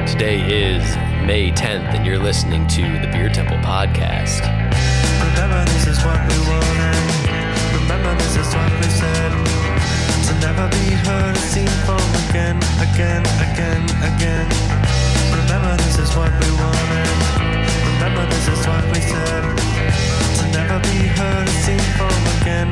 Today is May 10th, and you're listening to the Beer Temple Podcast. Remember, this is what we wanted. Remember, this is what we said. To never be heard or seen from again. Remember, this is what we wanted. Remember, this is what we said. To never be heard or seen from again.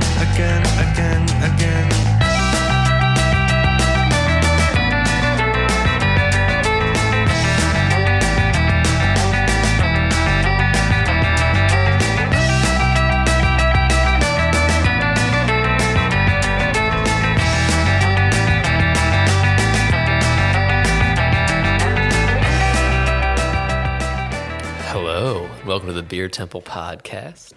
Welcome to the Beer Temple Podcast.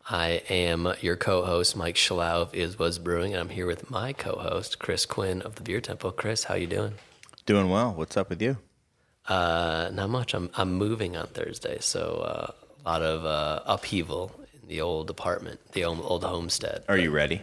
I am your co-host, Mike Shalau of Is Was Brewing, and I'm here with my co-host, Chris Quinn of the Beer Temple. Chris, how you doing? Doing well. What's up with you? Not much. I'm moving on Thursday, so a lot of upheaval in the old apartment, the old homestead. Are you ready?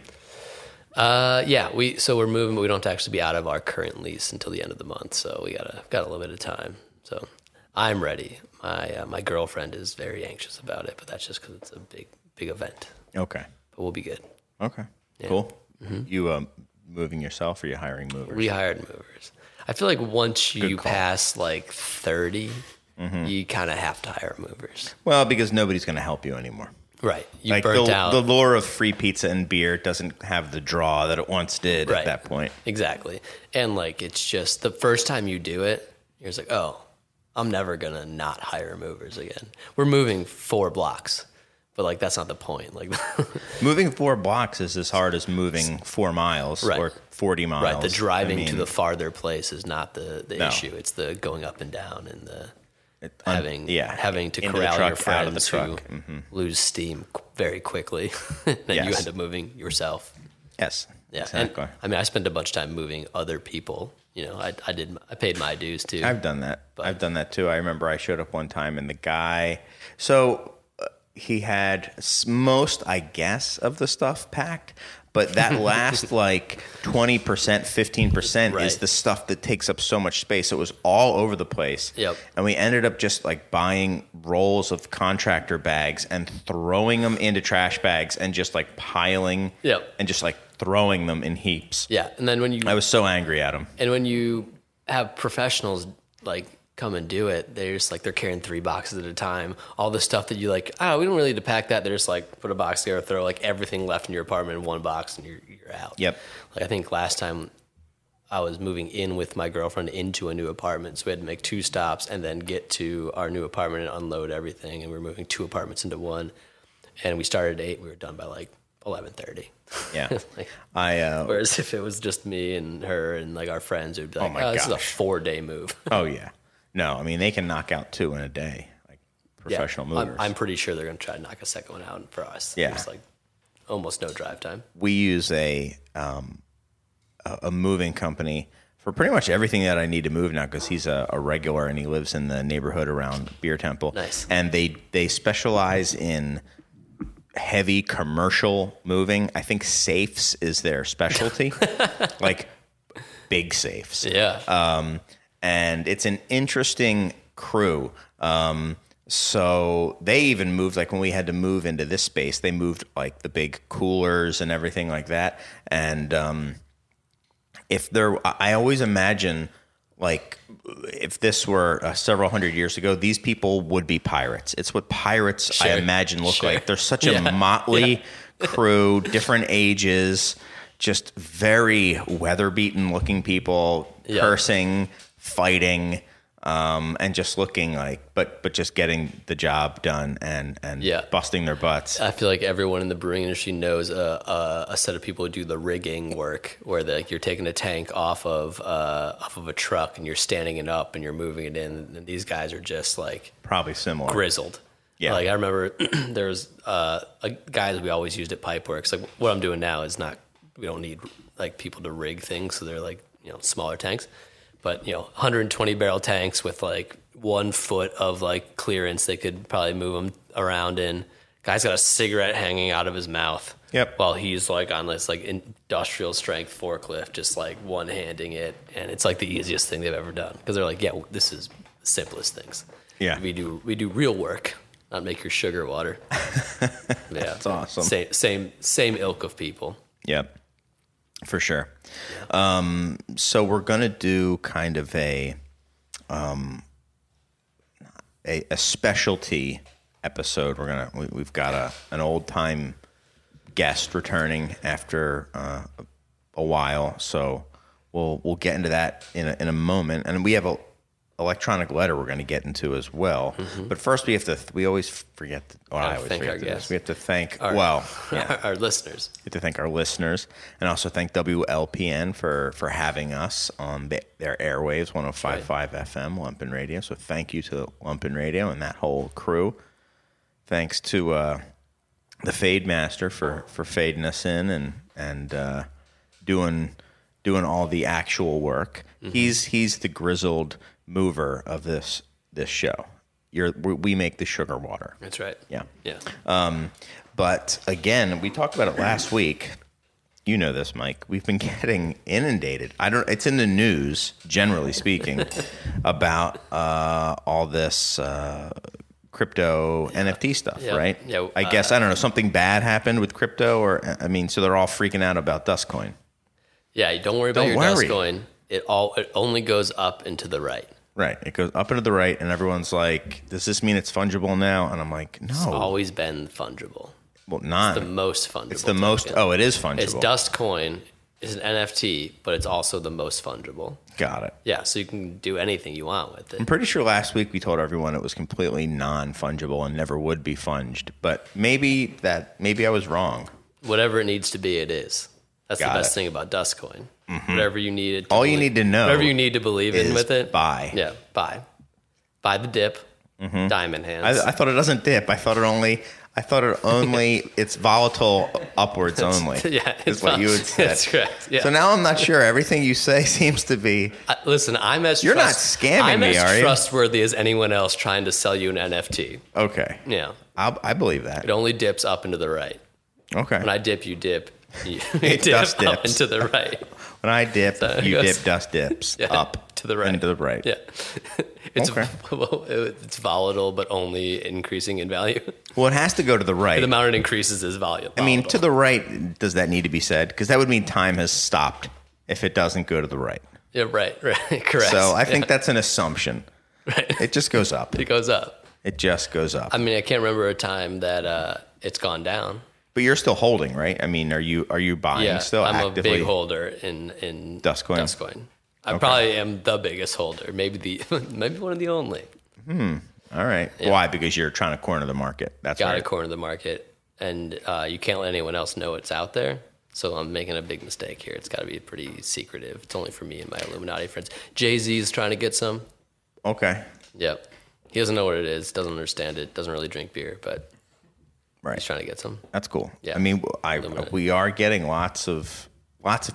Yeah. We're moving, but we don't have to actually be out of our current lease until the end of the month, so we got a little bit of time. So I'm ready. My girlfriend is very anxious about it, but that's just because it's a big event. Okay. But we'll be good. Okay. Yeah. Cool. Mm-hmm. You moving yourself, or you hiring movers? We hired movers. I feel like once you pass like 30, you kind of have to hire movers. Well, because nobody's going to help you anymore. Right. You like burnt out. The lure of free pizza and beer doesn't have the draw that it once did at that point. Exactly. And like it's just the first time you do it, you're just like, oh, I'm never going to not hire movers again. We're moving 4 blocks, but like that's not the point. Like moving 4 blocks is as hard as moving 4 miles or 40 miles. Right. The driving to the farther place is not the issue. It's the going up and down and having to corral your friends who lose steam very quickly. Then you end up moving yourself. Yes. Yeah. Exactly. And, I mean, I spent a bunch of time moving other people. You know, I paid my dues too. I've done that. I've done that too. I remember I showed up one time and the guy, he had most, I guess, of the stuff packed, but that last like 20%, 15% is the stuff that takes up so much space. It was all over the place. Yep. And we ended up just like buying rolls of contractor bags and throwing them into trash bags and just like piling and just like throwing them in heaps. Yeah. And then I was so angry at him. And when you have professionals like come and do it, they're just like, they're carrying 3 boxes at a time. All the stuff that you like, we don't really need to pack that. They're just like, put a box together, throw like everything left in your apartment in one box and you're out. Yep. Like I think last time I was moving in with my girlfriend into a new apartment. So we had to make 2 stops and then get to our new apartment and unload everything. And we were moving 2 apartments into one. And we started at 8. We were done by like 11:30. Yeah. Whereas if it was just me and her and like our friends, it would be like, this is a 4-day move. Oh yeah. No, I mean they can knock out 2 in a day, like professional movers. I'm pretty sure they're going to try to knock a second one out for us. Yeah. It's like almost no drive time. We use a moving company for pretty much everything that I need to move now because he's a regular and he lives in the neighborhood around Beer Temple. Nice. And they specialize in heavy commercial moving. I think safes is their specialty, like big safes. Yeah. And it's an interesting crew. So they even moved, like when we had to move into this space, they moved like the big coolers and everything like that. And I always imagine like if this were several hundred years ago, these people would be pirates. It's what pirates, I imagine, look like. They're such a motley crew, different ages, just very weather-beaten looking people, cursing, fighting, and just looking like, but just getting the job done and busting their butts. I feel like everyone in the brewing industry knows a set of people who do the rigging work, where you're taking a tank off of a truck and you're standing it up and you're moving it in. And these guys are just like probably similar, grizzled. Yeah, like I remember there was guys we always used at Pipeworks. Like what I'm doing now is not. We don't need like people to rig things, so they're like smaller tanks. But 120 barrel tanks with like 1 foot of like clearance, they could probably move them around in. Guy's got a cigarette hanging out of his mouth. Yep. While he's like on this like industrial strength forklift, just like one handing it, and it's like the easiest thing they've ever done because they're like, yeah, this is the simplest things. Yeah. We do real work, not make your sugar water. Yeah, That's awesome. Same ilk of people. Yep, for sure. Yeah. So we're gonna do kind of a specialty episode. We've got an old time guest returning after a while, so we'll get into that in a moment, and we have a electronic letter we're going to get into as well. Mm-hmm. But first, we always forget. I always thank forget our guests. We have to thank our listeners. We have to thank our listeners, and also thank WLPN for having us on their airwaves, 105.5 FM, Lumpen Radio. So thank you to Lumpen Radio and that whole crew. Thanks to the Fade Master for fading us in and doing all the actual work. Mm-hmm. He's the grizzled mover of this show. We make the sugar water. That's right. Yeah. Yeah. But again, we talked about it last week. You know this, Mike. We've been getting inundated. It's in the news, generally speaking, about all this crypto NFT stuff, right? Yeah. I guess, I don't know, something bad happened with crypto, so they're all freaking out about Dustcoin. Yeah, don't worry about your Dustcoin. It only goes up and to the right. Right. It goes up and to the right, and everyone's like, does this mean it's fungible now? And I'm like, no. It's always been fungible. Well, not. It's the most fungible. It's the most. Oh, it is fungible. It's Dustcoin. It's an NFT, but it's also the most fungible. Got it. Yeah, so you can do anything you want with it. I'm pretty sure last week we told everyone it was completely non-fungible and never would be funged, but maybe I was wrong. Whatever it needs to be, it is. That's the best thing about Dustcoin. Mm-hmm. Whatever you need it. You need to know. Whatever you need to believe in with it. Buy. Yeah, buy. Buy the dip. Mm-hmm. Diamond hands. I thought it doesn't dip. I thought it only. It's volatile upwards only. Yeah, is what you would say. That's correct. Yeah. So now I'm not sure. Everything you say seems to be. Listen, you're not scamming me, are you? I'm as trustworthy as anyone else trying to sell you an NFT. Okay. Yeah. I believe that. It only dips up and to the right. Okay. When I dip, you dip. You dip up and to the right. When I dip, you dip. Dust dips up to the right and to the right. Yeah. It's volatile, but only increasing in value. Well, it has to go to the right. The amount it increases is volatile. I mean, to the right, does that need to be said? Because that would mean time has stopped if it doesn't go to the right. Yeah, right, correct. So I think that's an assumption. Right. It just goes up. It goes up. It just goes up. I mean, I can't remember a time that it's gone down. But you're still holding, right? I mean, are you buying still I'm actively? I'm a big holder in Dustcoin. I probably am the biggest holder, maybe one of the only. All right. Yeah. Why? Because you're trying to corner the market. That's right. Got to corner the market, and you can't let anyone else know it's out there. So I'm making a big mistake here. It's got to be pretty secretive. It's only for me and my Illuminati friends. Jay-Z's trying to get some. Okay. Yep. He doesn't know what it is. Doesn't understand it. Doesn't really drink beer, but. Right. He's trying to get some. That's cool. Yeah. I mean, we are getting lots of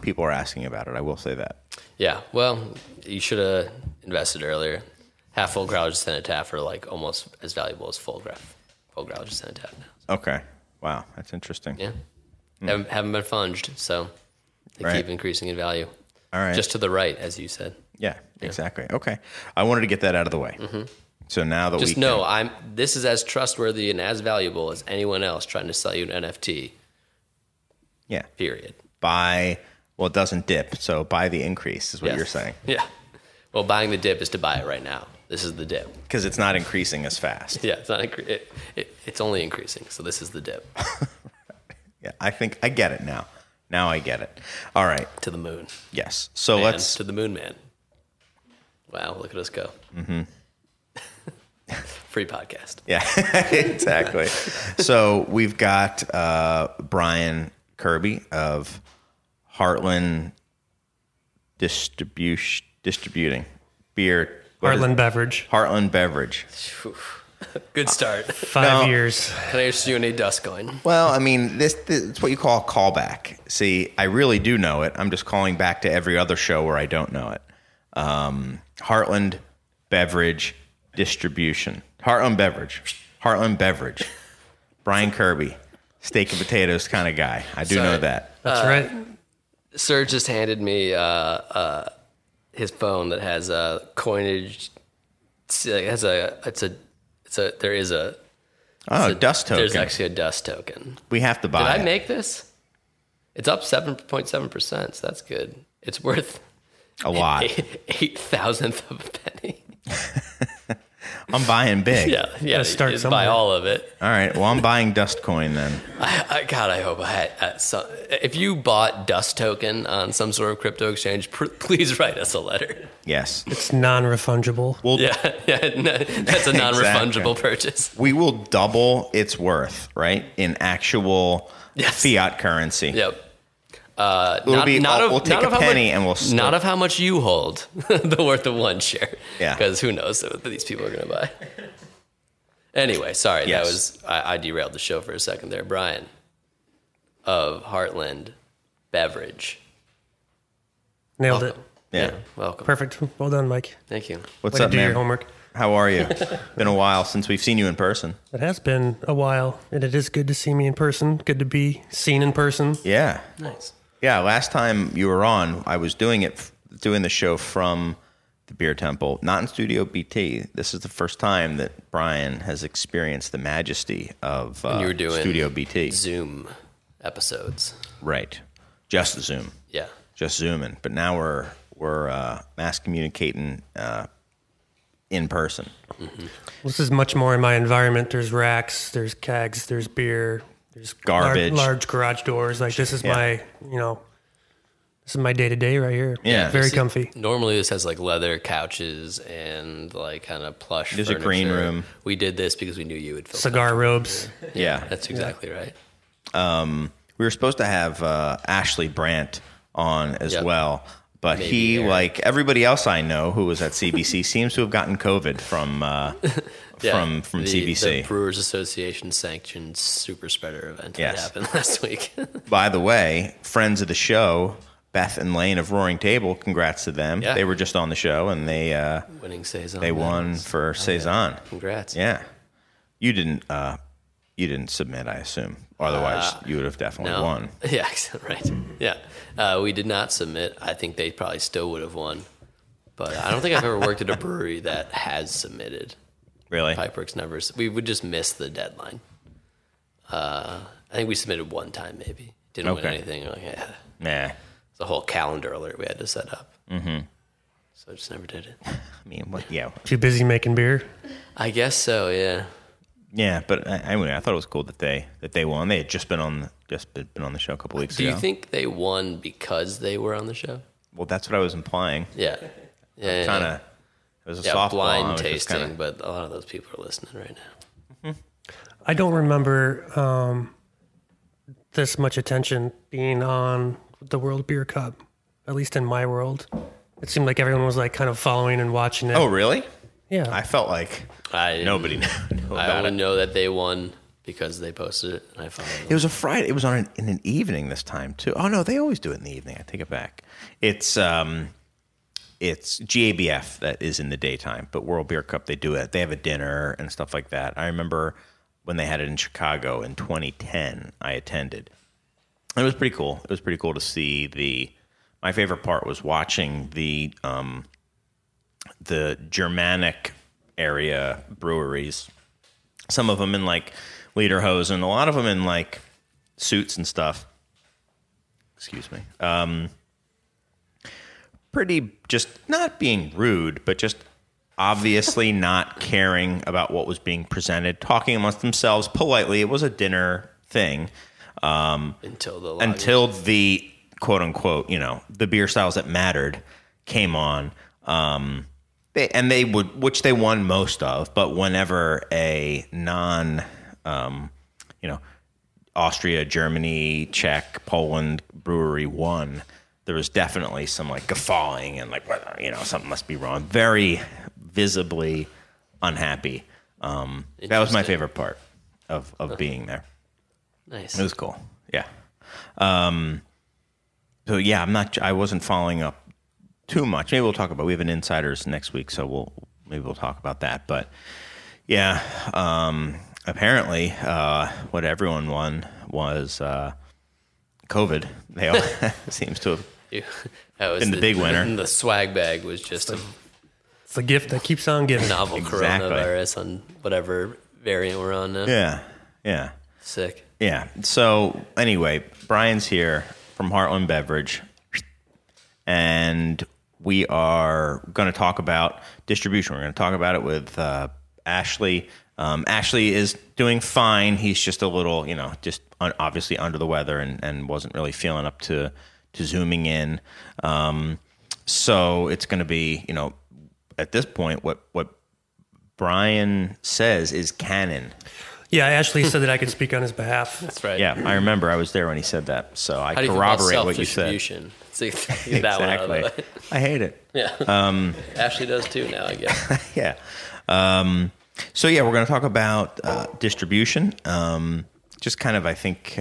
people are asking about it. I will say that. Yeah. Well, you should have invested earlier. Half full growler cenotaph are like almost as valuable as full growler cenotaph now. Okay. Wow. That's interesting. Yeah. Haven't been funged, so they keep increasing in value. All right. Just to the right, as you said. Yeah. Exactly. Okay. I wanted to get that out of the way. Mm-hmm. So now that just know this is as trustworthy and as valuable as anyone else trying to sell you an NFT. Yeah. Period. It doesn't dip, so buy the increase is what you're saying. Yeah. Well, buying the dip is to buy it right now. This is the dip. Because it's not increasing as fast. Yeah, it's not. It's only increasing. So this is the dip. Yeah, I think I get it now. Now I get it. All right. To the moon. Yes. So let's to the moon, man. Wow, look at us go. Mm-hmm. Free podcast. Yeah, exactly. So we've got Brian Kerby of Heartland Distributing Beer. Heartland Beverage. Heartland Beverage. Good start. 5 years. Can I issue a Dustcoin? Well, I mean, this it's what you call a callback. See, I really do know it. I'm just calling back to every other show where I don't know it. Heartland Beverage Distribution. Heartland Beverage. Brian Kerby. steak and potatoes kind of guy. I do Sorry. know that. That's right. Sir just handed me his phone that has a coinage. There is a Dust token. There's actually a dust token. We have to buy Did I it. make this? It's up 7.7%, so that's good. It's worth A lot. 8,000th of a penny. I'm buying big. Yeah. Gotta start Buy somewhere. all of it. All right. Well, I'm buying Dust Coin then. God, I hope I had if you bought Dust Token on some sort of crypto exchange, please write us a letter. Yes. It's non-refundable. That's a non-refundable purchase. We will double its worth, right? In actual Yes. fiat currency. Yep. We'll take a penny and we'll still... Not of how much you hold, the worth of one share. Yeah. Because who knows what these people are going to buy. Anyway, sorry. Yes. I derailed the show for a second there. Brian of Heartland Beverage. Nailed it. Yeah. Welcome. Perfect. Well done, Mike. Thank you. What's Way up, to do man? your homework. How are you? Been a while since we've seen you in person. It has been a while, and it is good to see me in person. Good to be seen in person. Yeah. Nice. Yeah. Last time you were on, I was doing the show from the Beer Temple, not in Studio BT. This is the first time that Brian has experienced the majesty of You were doing Studio BT. Zoom episodes. Right. Just Zoom. Yeah. Just zooming. But now we're mass communicating in person. Mm-hmm. This is much more in my environment. There's racks, there's kegs, there's beer, there's Garbage. large garage doors. Like this is my, this is my day to day right here. Yeah. Very comfy. Normally this has like leather couches and like kind of plush There's a furniture. green room. We did this because we knew you would feel Cigar robes. Yeah. That's exactly right. We were supposed to have Ashley Brandt on as Yep. well, but Maybe he, Eric. like everybody else I know who was at CBC, seems to have gotten COVID from CBC. The Brewers Association sanctioned super spreader event that Yes. happened last week. By the way, friends of the show, Beth and Lane of Roaring Table, congrats to them. Yeah. They were just on the show and they Winning Saison. they won for Saison. Congrats. Yeah, you didn't submit, I assume. Otherwise, you would have definitely No. won. Yeah, right. Yeah. We did not submit. I think they probably still would have won. But I don't think I've ever worked at a brewery that has submitted. Really? Pipeworks never. We would just miss the deadline. I think we submitted one time, maybe. Didn't win Okay. anything. Like, Nah. it's a whole calendar alert we had to set up. Mm-hmm. So I just never did it. I mean, what? Yeah. Too busy making beer. I guess so. Yeah. Yeah, but anyway, I thought it was cool that they won. They had just been on the show a couple weeks Do ago. you think they won because they were on the show? Well, that's what I was implying. Yeah. Yeah. Kind of. It was a Yeah, softball. I blind was just tasting, kinda- but a lot of those people are listening right now. I don't remember this much attention being on the World Beer Cup, at least in my world. It seemed like everyone was like kind of following and watching it. Oh, really? Yeah. I felt like nobody knew I about only it. know that they won because they posted it, and I followed them. It was a Friday. It was in an evening this time too. Oh no, they always do it in the evening. I take it back. It's GABF that is in the daytime, but World Beer Cup they do it. They have a dinner and stuff like that. I remember when they had it in Chicago in 2010. I attended. It was pretty cool. It was pretty cool to see my favorite part was watching the Germanic area breweries. Some of them in like lederhosen, a lot of them in like suits and stuff. Excuse me. Pretty just not being rude, but just obviously not caring about what was being presented, talking amongst themselves politely. It was a dinner thing. Until the quote unquote, the beer styles that mattered came on. Which they won most of, but whenever a Austria, Germany, Czech, Poland brewery won, there was definitely some like guffawing and like, something must be wrong. Very visibly unhappy. That was my favorite part of being there. Nice. It was cool. Yeah. So yeah, I wasn't following up too much. Maybe we'll talk about. We have an insiders next week, so we'll talk about that. But yeah, apparently, what everyone won was COVID. They all seems to have That was been the big winner. The swag bag was just a It's the gift that keeps on giving. novel Exactly. coronavirus on whatever variant we're on now. Yeah. Sick. Yeah. So anyway, Brian's here from Heartland Beverage, and we are going to talk about distribution. We're going to talk about it with Ashley. Ashley is doing fine. He's just a little, obviously under the weather and wasn't really feeling up to zooming in. So it's going to be, at this point, what Brian says is canon. Yeah, Ashley said that I could speak on his behalf. That's right. Yeah, I remember I was there when he said that, so I How do you feel about corroborate what you said. self-distribution? See, get that one out of the Exactly. way. I hate it. Yeah. Ashley does too now, I guess. Yeah. So yeah, we're going to talk about distribution. Just kind of, I think,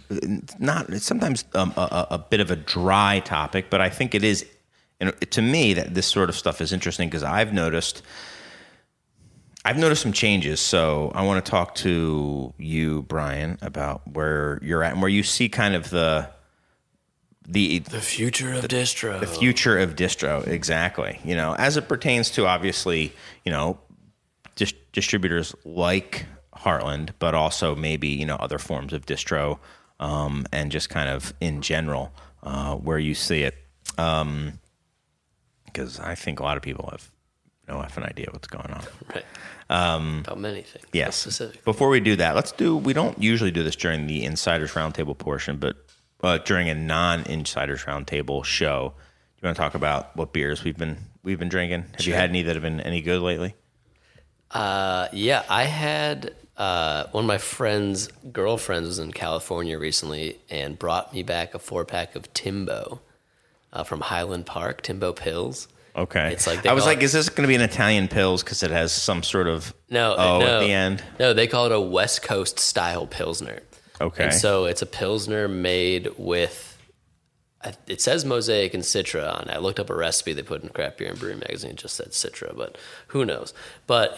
it's sometimes a bit of a dry topic, but I think it is. To me, that this sort of stuff is interesting because I've noticed some changes. So I want to talk to you, Brian, about where you're at and where you see kind of the future of distro. The future of distro, exactly. As it pertains to obviously, distributors like Heartland, but also maybe other forms of distro, and just kind of in general where you see it. Because I think a lot of people have no effing idea what's going on. Right. About many things. Yes. Specific. Before we do that, we don't usually do this during the Insiders Roundtable portion, but during a non-Insiders Roundtable show, you want to talk about what beers we've been drinking? Have you had any that have been any good lately? Yeah, I had one of my friend's girlfriends was in California recently and brought me back a 4-pack of Timbo from Highland Park, Timbo Pills. Okay. It's like I was like, is this going to be an Italian Pils because it has some sort of no at the end? No, they call it a West Coast style Pilsner. Okay. And so it's a Pilsner made with, it says Mosaic and Citra on it. I looked up a recipe they put in Craft Beer and Brewery Magazine. It just said Citra, but who knows? But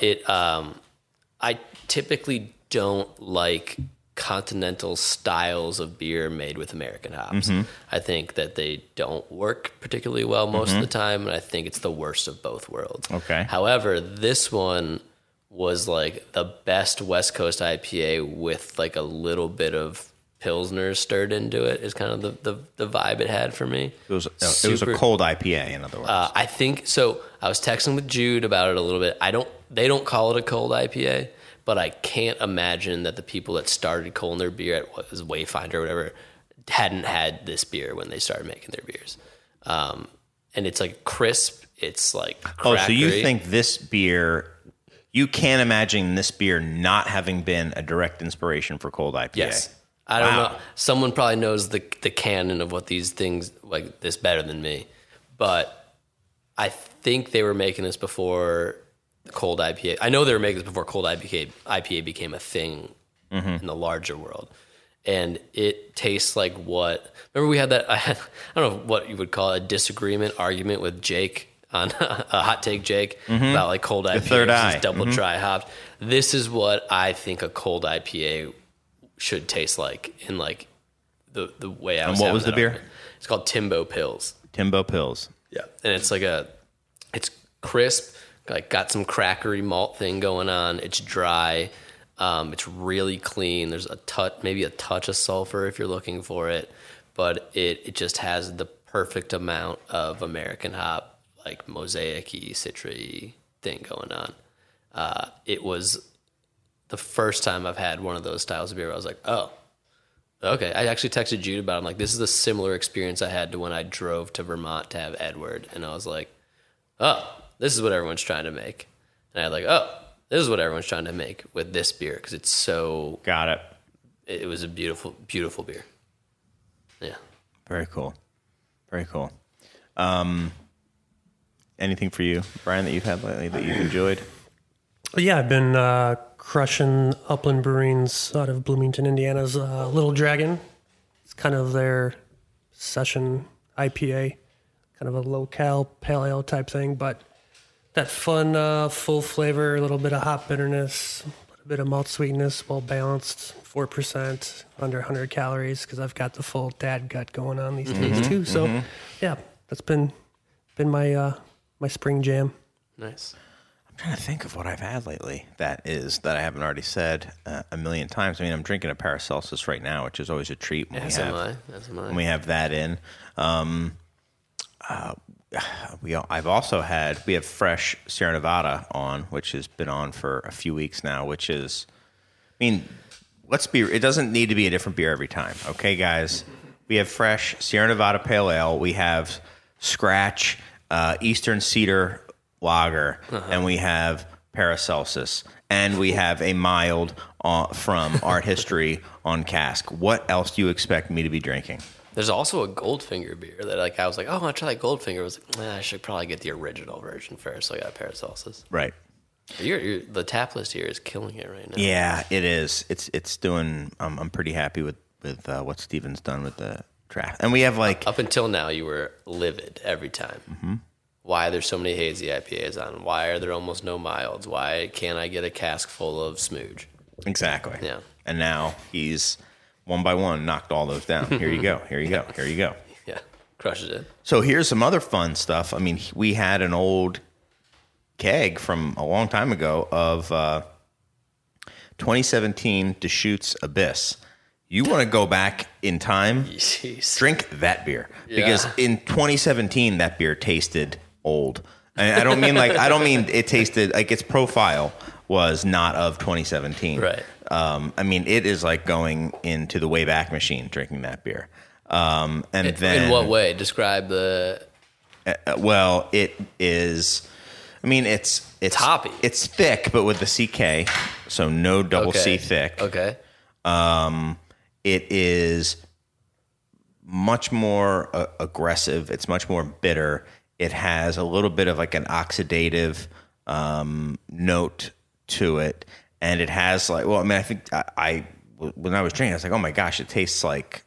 I typically don't like continental styles of beer made with American hops. Mm-hmm. I think that they don't work particularly well most of the time, and I think it's the worst of both worlds. Okay. However, this one was like the best West Coast IPA with like a little bit of Pilsner stirred into it is kind of the vibe it had for me. It was a cold IPA, in other words. I think so. I was texting with Jude about it a little bit. They don't call it a cold IPA, but I can't imagine that the people that started cold in their beer at what was Wayfinder or whatever hadn't had this beer when they started making their beers. And it's like crisp. It's like crackery. Oh, so you think this beer? You can't imagine this beer not having been a direct inspiration for cold IPA. Yes. I don't know. Someone probably knows the canon of what these things like this better than me. But I think they were making this before the cold IPA. I know they were making this before cold IPA became a thing in the larger world. And it tastes like what... Remember we had that... I don't know what you would call it, a argument with Jake on a Hot Take Jake about like cold IPA third eye. double dry hopped. This is what I think a cold IPA should taste like in like the way I was. And what was the beer? Argument. It's called Timbo Pills. Timbo Pils. Yeah, and it's like it's crisp, like got some crackery malt thing going on. It's dry. It's really clean. There's maybe a touch of sulfur if you're looking for it, but it just has the perfect amount of American hop, like mosaic-y, citra-y thing going on. It was the first time I've had one of those styles of beer where I was like, oh, okay. I actually texted Jude about it. I'm like, this is a similar experience I had to when I drove to Vermont to have Edward. And I was like, oh, this is what everyone's trying to make. And I was like, oh, this is what everyone's trying to make with this beer because it's so... Got it. It was a beautiful, beautiful beer. Yeah. Very cool. Very cool. Anything for you, Brian, that you've had lately that you've enjoyed? Yeah, I've been crushing Upland Brewing's out of Bloomington, Indiana's Little Dragon. It's kind of their session IPA, kind of a low-cal pale ale type thing, but that fun, full flavor, a little bit of hop bitterness, a bit of malt sweetness, well balanced, 4%, under 100 calories, because I've got the full dad gut going on these days too. So, yeah, that's been my my spring jam. Nice. I'm trying to think of what I've had lately that I haven't already said a million times. I mean, I'm drinking a Paracelsus right now, which is always a treat when when we have that in. We have fresh Sierra Nevada on, which has been on for a few weeks now, which is, I mean, it doesn't need to be a different beer every time. Okay, guys, we have fresh Sierra Nevada Pale Ale. We have Scratch, Eastern Cedar Lager, and we have Paracelsus, and we have a mild from Art History on cask. What else do you expect me to be drinking? There's also a Goldfinger beer that I was like, oh, I want to try that Goldfinger. I was like, I should probably get the original version first. So I got Paracelsus. Right. The tap list here is killing it right now. Yeah, it is. It's doing. I'm pretty happy with what Steven's done with the draft. And we have up until now, you were livid every time. Mm-hmm. Why there's so many hazy IPAs on? Why are there almost no milds? Why can't I get a cask full of smooge? Exactly. Yeah. And now he's one by one knocked all those down. Here you go. Here you go. Here you go. Yeah, crushes it. So here's some other fun stuff. I mean, we had an old keg from a long time ago of 2017 Deschutes Abyss. You want to go back in time? Jeez. Drink that beer because in 2017 that beer tasted old. And I don't mean it tasted like its profile was not of 2017. Right. I mean, it is like going into the Wayback Machine drinking that beer. Then in what way? Describe the. Well, it is. I mean, it's hoppy. It's thick, but with the CK, so no double C thick. Okay. It is much more aggressive. It's much more bitter. It has a little bit of like an oxidative note to it, and it has like. Well, I mean, I think when I was drinking, I was like, oh my gosh, it tastes like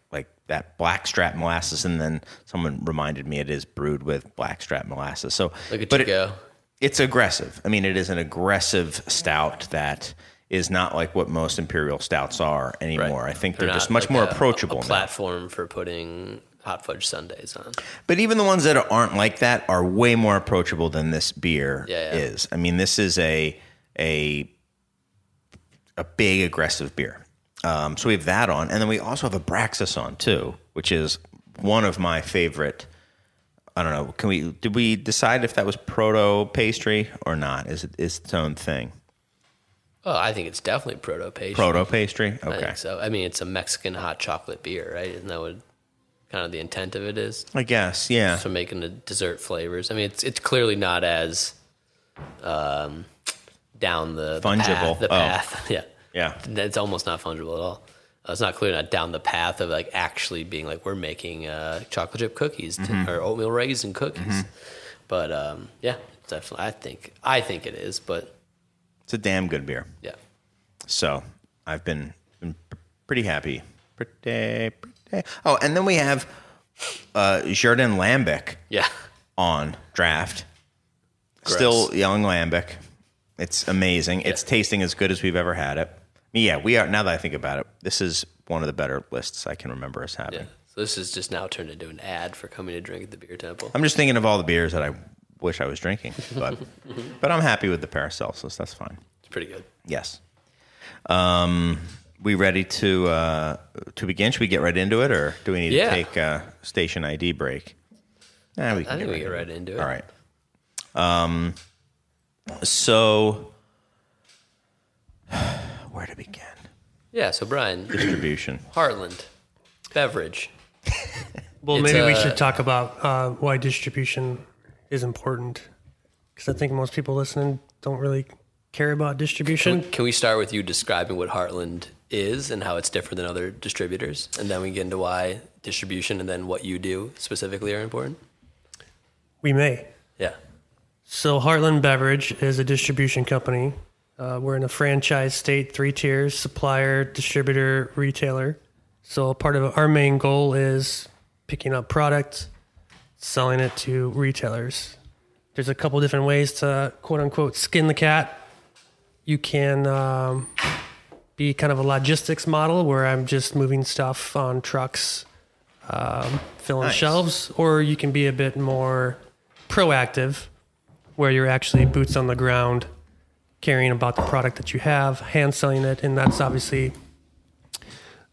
that blackstrap molasses, and then someone reminded me it is brewed with blackstrap molasses. So look at you go. It's aggressive. I mean, it is an aggressive stout that is not like what most imperial stouts are anymore. Right. I think they're just much more approachable. A platform for putting hot fudge sundaes on. But even the ones that aren't like that are way more approachable than this beer is. I mean, this is a big aggressive beer. So we have that on, and then we also have a Braxis on too, which is one of my favorite. I don't know. Did we decide if that was proto pastry or not? Is it its own thing? Oh, I think it's definitely proto pastry. Proto pastry? Okay. I think so. I mean, it's a Mexican hot chocolate beer, right? Isn't that what kind of the intent of it is? I guess, yeah. So making the dessert flavors. I mean, it's clearly not as down the fungible path. Yeah. Yeah. It's almost not fungible at all. It's not clearly not down the path of like actually being like we're making chocolate chip cookies or oatmeal raisin cookies. Mm-hmm. But yeah, definitely. I think it is, but. It's a damn good beer. Yeah. So I've been pretty happy. Pretty. Oh, and then we have Jardin Lambic on draft. Gross. Still young Lambic. It's amazing. Yeah. It's tasting as good as we've ever had it. Yeah, we are. Now that I think about it, this is one of the better lists I can remember us having. Yeah. So this is just now turned into an ad for coming to drink at the Beer Temple. I'm just thinking of all the beers that I wish I was drinking, but I'm happy with the Paracelsus. That's fine. It's pretty good. Yes. We ready to begin? Should we get right into it, or do we need to take a station ID break? I think we get right into it. All right. So where to begin? Yeah. So Brian, distribution. Heartland, Beverage. Well, maybe we should talk about why distribution is important, because I think most people listening don't really care about distribution. Can we start with you describing what Heartland is and how it's different than other distributors, and then we get into why distribution and then what you do specifically are important? We may. Yeah. So Heartland Beverage is a distribution company. We're in a franchise state, 3 tiers: supplier, distributor, retailer. So part of our main goal is picking up product, selling it to retailers. There's a couple different ways to quote unquote skin the cat. You can be kind of a logistics model where I'm just moving stuff on trucks, filling shelves, or you can be a bit more proactive where you're actually boots on the ground, caring about the product that you have, hand selling it, and that's obviously,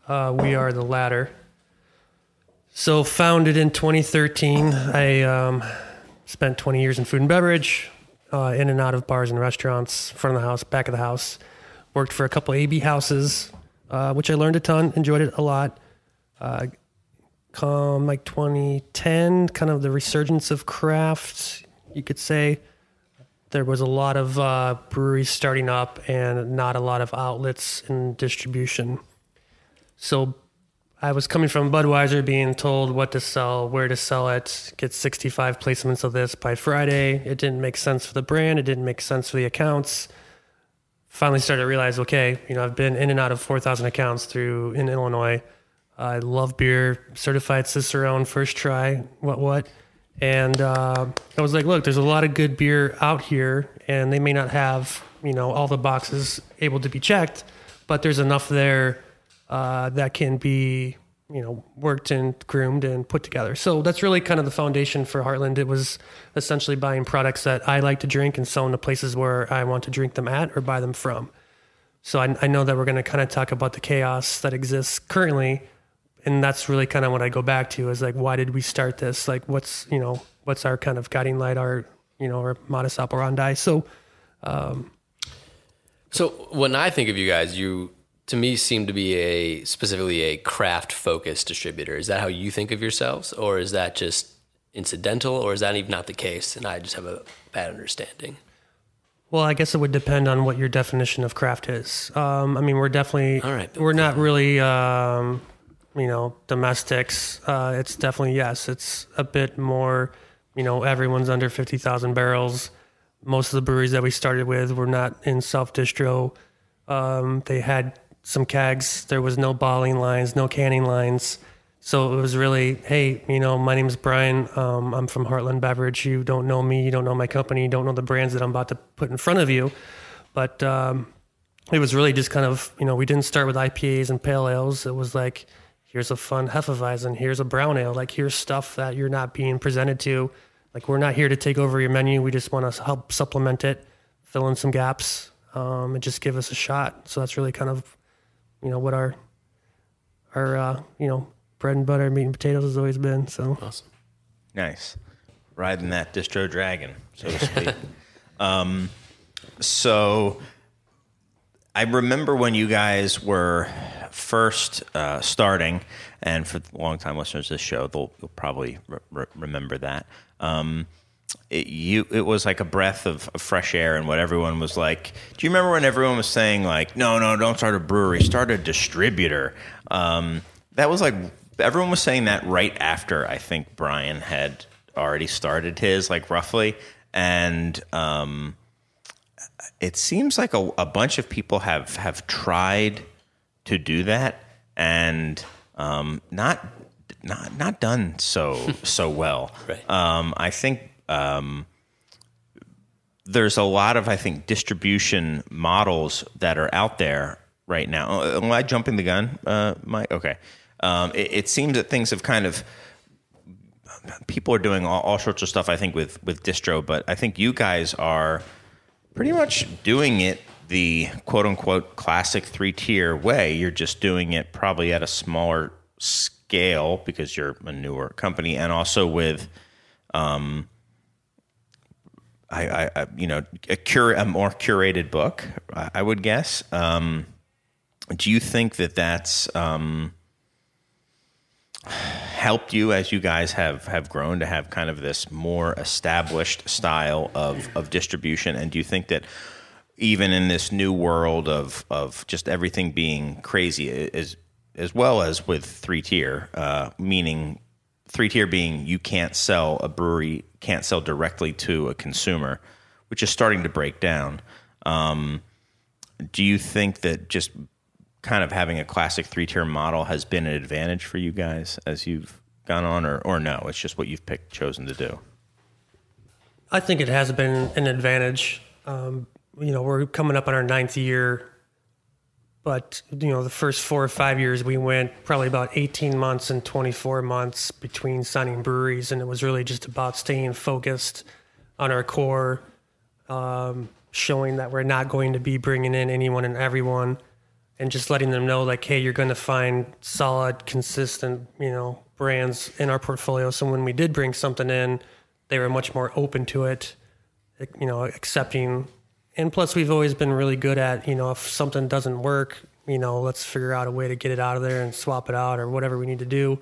we are the latter. So founded in 2013, I spent 20 years in food and beverage, in and out of bars and restaurants, front of the house, back of the house. Worked for a couple AB houses, which I learned a ton, enjoyed it a lot. Come like 2010, kind of the resurgence of craft, you could say. There was a lot of breweries starting up and not a lot of outlets and distribution. So I was coming from Budweiser, being told what to sell, where to sell it, get 65 placements of this by Friday. It didn't make sense for the brand. It didn't make sense for the accounts. Finally started to realize, okay, I've been in and out of 4,000 accounts in Illinois. I love beer, certified Cicerone, first try, what. And I was like, look, there's a lot of good beer out here, and they may not have, all the boxes able to be checked, but there's enough there that can be, worked and groomed and put together. So that's really kind of the foundation for Heartland. It was essentially buying products that I like to drink and selling to places where I want to drink them at or buy them from. So I know that we're going to kind of talk about the chaos that exists currently. And that's really kind of what I go back to is like, why did we start this? Like, what's our kind of guiding light, our modus operandi. So when I think of you guys, you, to me, seem to be specifically a craft-focused distributor. Is that how you think of yourselves, or is that just incidental, or is that even not the case, and I just have a bad understanding? Well, I guess it would depend on what your definition of craft is. We're definitely, we're not really, domestics. It's definitely, yes, it's a bit more, everyone's under 50,000 barrels. Most of the breweries that we started with were not in self-distro. They had some kegs. There was no bottling lines, no canning lines. So it was really, hey, my name is Brian. I'm from Heartland Beverage. You don't know me. You don't know my company. You don't know the brands that I'm about to put in front of you. But it was really just kind of, we didn't start with IPAs and pale ales. It was like, here's a fun Hefeweizen. Here's a brown ale. Like, here's stuff that you're not being presented to. Like, we're not here to take over your menu. We just want to help supplement it, fill in some gaps, and just give us a shot. So that's really kind of, what our bread and butter, meat and potatoes has always been. So awesome. Nice. Riding that distro dragon, so to speak. So I remember when you guys were first starting, and for long-time listeners of this show, you'll probably remember that. It was like a breath of fresh air, and what everyone was like. Do you remember when everyone was saying like, no, don't start a brewery, start a distributor? That was like, everyone was saying that right after I think Brian had already started his, like roughly, and it seems like a bunch of people have tried to do that and not done so well. Right. I think there's a lot of distribution models that are out there right now. Am I jumping the gun, Mike? Okay. It seems that things have kind of, people are doing all sorts of stuff, I think, with distro, but I think you guys are pretty much doing it the quote-unquote classic three-tier way. You're just doing it probably at a smaller scale because you're a newer company, and also with a more curated book, I would guess. Do you think that's helped you as you guys have grown to have kind of this more established style of distribution? And do you think that even in this new world of just everything being crazy, as well as with three-tier, meaning three-tier being you can't sell, a brewery can't sell directly to a consumer, which is starting to break down. Do you think that just kind of having a classic three-tier model has been an advantage for you guys as you've gone on, or no, it's just what you've chosen to do? I think it has been an advantage. we're coming up on our 9th year, but the first 4 or 5 years we went probably about 18 months and 24 months between signing breweries, and it was really just about staying focused on our core, showing that we're not going to be bringing in anyone and everyone, and just letting them know like, hey, you're going to find solid, consistent, brands in our portfolio. So when we did bring something in, they were much more open to it, accepting. And plus, we've always been really good at, if something doesn't work, let's figure out a way to get it out of there and swap it out or whatever we need to do.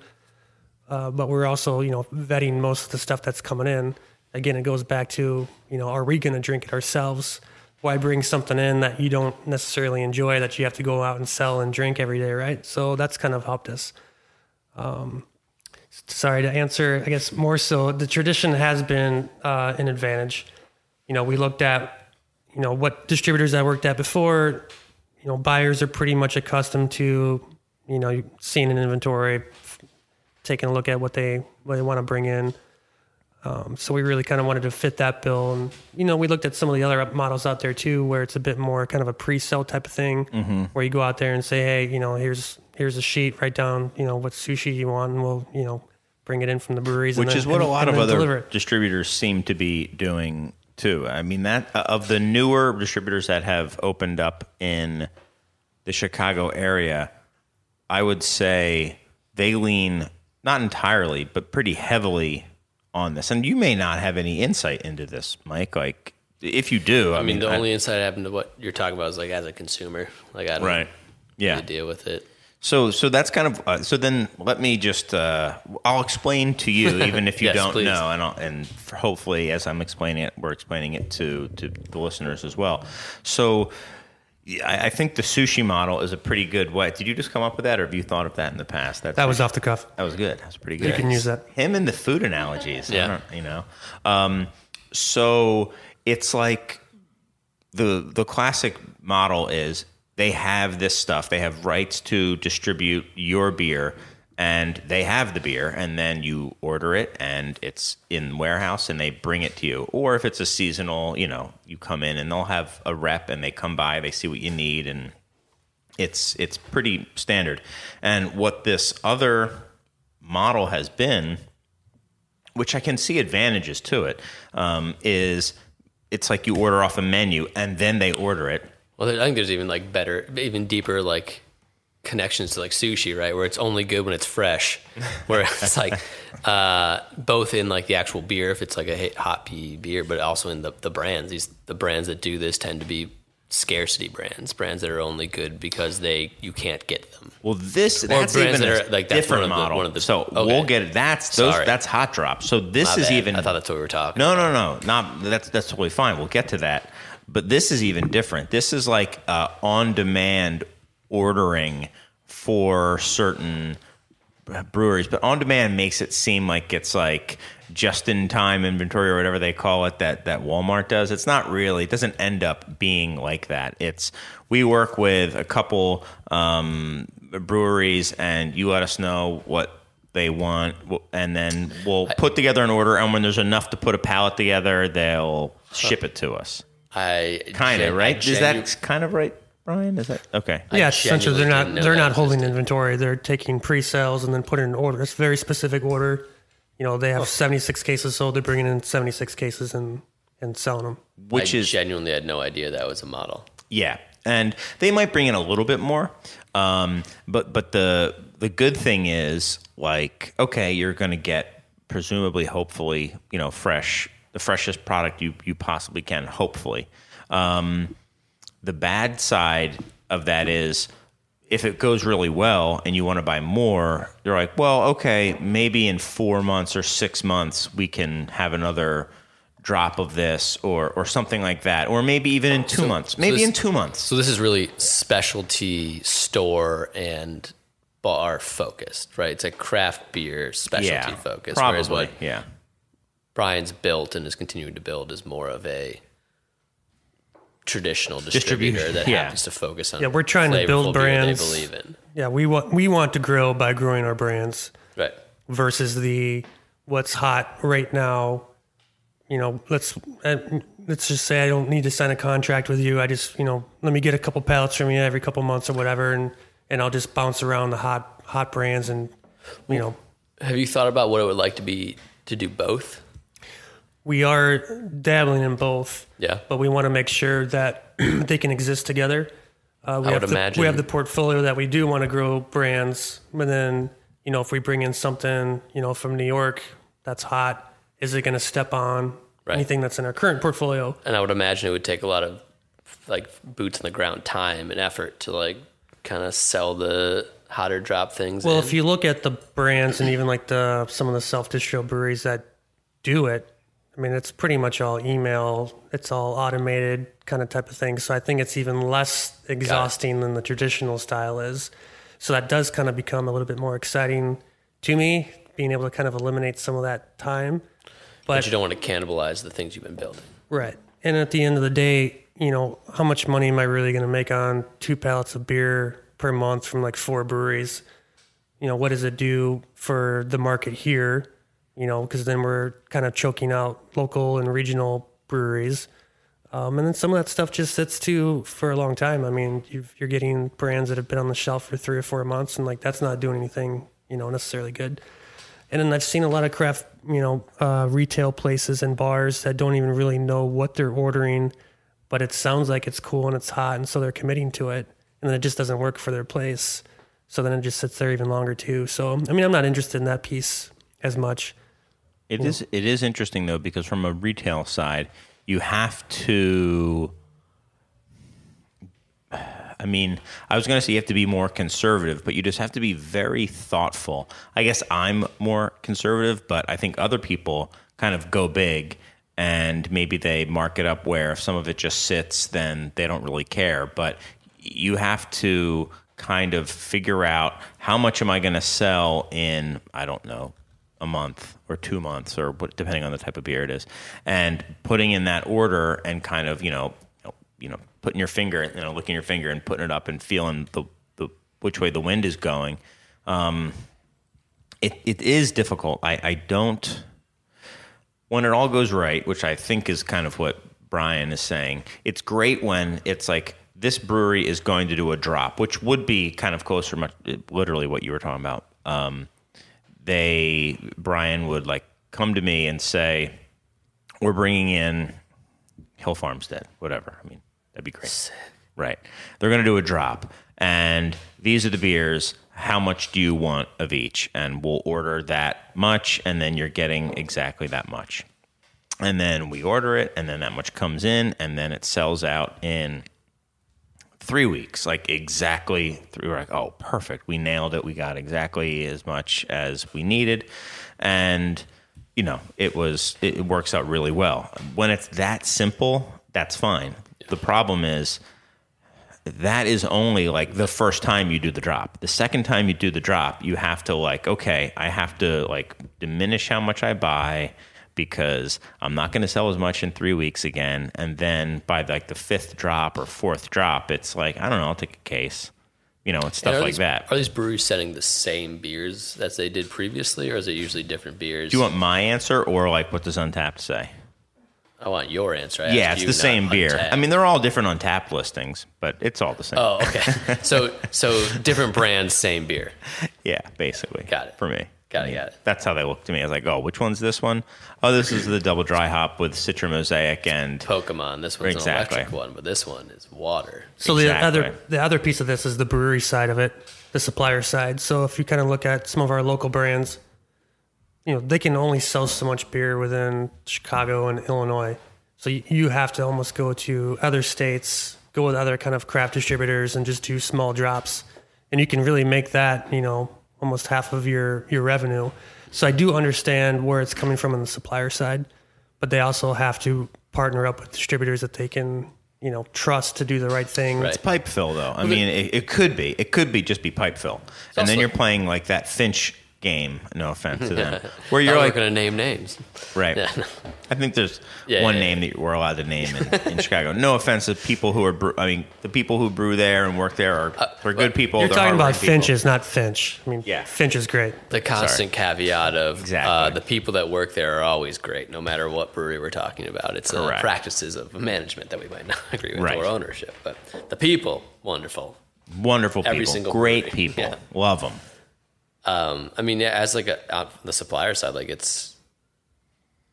But we're also, vetting most of the stuff that's coming in. Again, it goes back to, are we going to drink it ourselves? Why bring something in that you don't necessarily enjoy that you have to go out and sell and drink every day, right? So that's kind of helped us. Sorry to answer, I guess more so, the tradition has been an advantage. We looked at, what distributors I worked at before, buyers are pretty much accustomed to, seeing an inventory, taking a look at what they want to bring in. So we really kind of wanted to fit that bill. And, we looked at some of the other models out there too, where it's a bit more kind of a pre-sale type of thing, where you go out there and say, hey, here's a sheet, write down, what sushi you want, and we'll, bring it in from the breweries. Which is what a lot of other it. distributors seem to be doing too. I mean, that of the newer distributors that have opened up in the Chicago area, I would say they lean not entirely, but pretty heavily on this. And you may not have any insight into this, Mike. Like, if you do, I mean, the only insight I have into what you're talking about is like as a consumer. Like, I don't really deal with it. So that's kind of so. Then let me just I'll explain to you, even if you Yes, don't please. know, and hopefully, as I'm explaining it, we're explaining it to the listeners as well. So I think the sushi model is a pretty good way. Did you just come up with that, or have you thought of that in the past? That was off the cuff. That was good. That was pretty good. You can use that. Him and the food analogies. So it's like the classic model is they have this stuff. They have rights to distribute your beer, and they have the beer, and then you order it, and it's in warehouse, and they bring it to you. Or if it's a seasonal, you come in, and they'll have a rep, and they come by, they see what you need, and it's pretty standard. And what this other model has been, which I can see advantages to it, is it's like you order off a menu, and then they order it. Well, I think there's even like better, even deeper like connections to like sushi, right? Where it's only good when it's fresh. Where it's like both in like the actual beer, if it's like a hot pea beer, but also in the brands. The brands that do this tend to be scarcity brands that are only good because you can't get them. Well, that's even a like different model. We'll get it. That's hot drop. So this is even. I thought that's what we were talking. No. That's totally fine. We'll get to that. But this is even different. This is like on-demand ordering for certain breweries. But on-demand makes it seem like it's like just-in-time inventory or whatever they call it that Walmart does. It's not really. It doesn't end up being like that. We work with a couple breweries, and you let us know what they want, and then we'll put together an order. And when there's enough to put a pallet together, they'll ship it to us. Kind of, right? Is that kind of right, Brian? Is that okay? Yeah, essentially they're not holding inventory. They're taking pre-sales and then putting an order. It's a very specific order. They have 76 cases sold. They're bringing in 76 cases and selling them. I genuinely had no idea that was a model. Yeah, and they might bring in a little bit more, but the good thing is, like, okay, you're going to get presumably, hopefully, fresh. The freshest product you possibly can, hopefully. The bad side of that is if it goes really well and you want to buy more, you're like, well, okay, maybe in 4 months or 6 months we can have another drop of this or something like that. Or maybe even in 2 months. In 2 months. So this is really specialty store and bar focused, right? It's a craft beer specialty focused. Probably, whereas what yeah. Brian's built and is continuing to build is more of a traditional distributor that happens to focus on. Yeah, we're trying to build brands they believe in. Yeah, we want to grow by growing our brands, right? Versus what's hot right now. let's just say I don't need to sign a contract with you. I just, let me get a couple pallets from you every couple months or whatever, and I'll just bounce around the hot brands and, Have you thought about what it would like to do both? We are dabbling in both. Yeah. But we want to make sure that they can exist together. I would imagine. We have the portfolio that we do want to grow brands, but then, if we bring in something, from New York that's hot, is it going to step on anything that's in our current portfolio? And I would imagine it would take a lot of like boots on the ground time and effort to like kind of sell the hotter drop things. Well, if you look at the brands and even like some of the self-distro breweries that do it, I mean, it's pretty much all email. It's all automated kind of type of thing. So I think it's even less exhausting than the traditional style is. So that does kind of become a little bit more exciting to me, being able to kind of eliminate some of that time. But you don't want to cannibalize the things you've been building. Right. And at the end of the day, how much money am I really going to make on 2 pallets of beer per month from like 4 breweries? What does it do for the market here? Because then we're kind of choking out local and regional breweries. And then some of that stuff just sits for a long time. I mean, you're getting brands that have been on the shelf for 3 or 4 months, and like that's not doing anything, necessarily good. And then I've seen a lot of craft, retail places and bars that don't even really know what they're ordering, but it sounds like it's cool and it's hot, and so they're committing to it, and then it just doesn't work for their place. So then it just sits there even longer too. So, I mean, I'm not interested in that piece as much. It is interesting though, because from a retail side, you have to, I mean, I was going to say you have to be more conservative, but you just have to be very thoughtful. I guess I'm more conservative, but I think other people kind of go big and maybe they mark it up where if some of it just sits, then they don't really care. But you have to kind of figure out how much am I going to sell in, I don't know, a month or 2 months, or depending on the type of beer it is, and putting in that order and kind of, putting your finger, licking your finger and putting it up and feeling the which way the wind is going. It is difficult. I don't, when it all goes right, which I think is kind of what Brian is saying, it's great when it's like this brewery is going to do a drop, which would be kind of closer, much literally what you were talking about. Brian would like come to me and say, we're bringing in Hill Farmstead, whatever. I mean, that'd be great. Right. They're going to do a drop, and these are the beers. How much do you want of each? And we'll order that much, and then you're getting exactly that much. And then we order it, and then that much comes in, and then it sells out in 3 weeks, like exactly 3. We're like, oh, perfect. We nailed it. We got exactly as much as we needed. And, it works out really well. When it's that simple, that's fine. The problem is that is only like the first time you do the drop. The second time you do the drop, you have to like, okay, I have to like diminish how much I buy, because I'm not going to sell as much in 3 weeks again. And then by like the 5th drop or 4th drop, it's like, I don't know, I'll take a case, and stuff like that. Are these breweries setting the same beers as they did previously, or is it usually different beers? Do you want my answer or like what does Untappd say? I want your answer. Yeah, it's the same beer. Untappd. I mean, they're all different Untappd listings, but it's all the same. Oh, okay. So different brands, same beer. Yeah, basically. Got it. For me. Got it. That's how they look to me. I was like, oh, which one's this one? Oh, this is the double dry hop with Citra Mosaic and Pokemon. This one's an electric one, but this one is water. So the other piece of this is the brewery side of it, the supplier side. So if you kind of look at some of our local brands, they can only sell so much beer within Chicago and Illinois. So you have to almost go to other states, go with other kind of craft distributors and just do small drops. And you can really make that, almost half of your revenue. So I do understand where it's coming from on the supplier side, but they also have to partner up with distributors that they can, trust to do the right thing. Right. It's pipe fill though. I mean, it could be just pipe fill. And then you're playing like that Finch game. No offense to them. Where You're you're not like, going to name names. right. Yeah. I think there's Yeah, one yeah, name that we're allowed to name in Chicago. No offense to people who are, the people who brew there and work there are they're good people. You're They're talking about hardworking people. Finch's, not Finch. I mean, Yeah. Finch is great. The constant caveat of Exactly. the people that work there are always great, no matter what brewery we're talking about. It's the Correct. practices of management that we might not agree with Right. or ownership. But the people, wonderful. Wonderful Every people, single great brewery. people, Yeah. love them. I mean, yeah, as like on the supplier side, like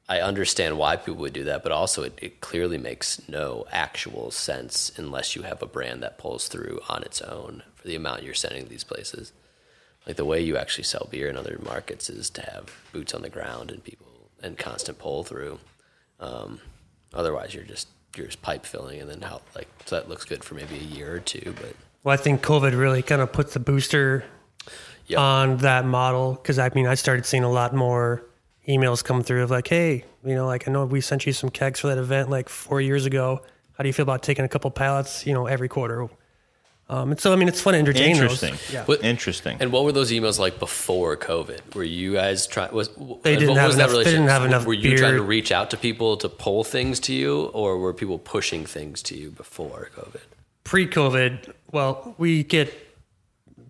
I understand why people would do that, but also it clearly makes no actual sense unless you have a brand that pulls through on its own for the amount you're sending to these places. Like the way you actually sell beer in other markets is to have boots on the ground and people and constant pull through. Otherwise, you're just pipe filling, and then so that looks good for maybe a year or two, but. Well, I think COVID really kind of puts the booster Yep. on that model, because I mean, I started seeing a lot more emails come through of like, hey, like I know we sent you some kegs for that event like 4 years ago. How do you feel about taking a couple pallets, every quarter? And so, I mean, it's fun to entertain Interesting. those. Yeah. What- Interesting. And what were those emails like before COVID? Were you guys trying? They didn't have enough- they didn't have enough Were you beer. trying to reach out to people to pull things to you, or were people pushing things to you before COVID? Pre-COVID, well, we get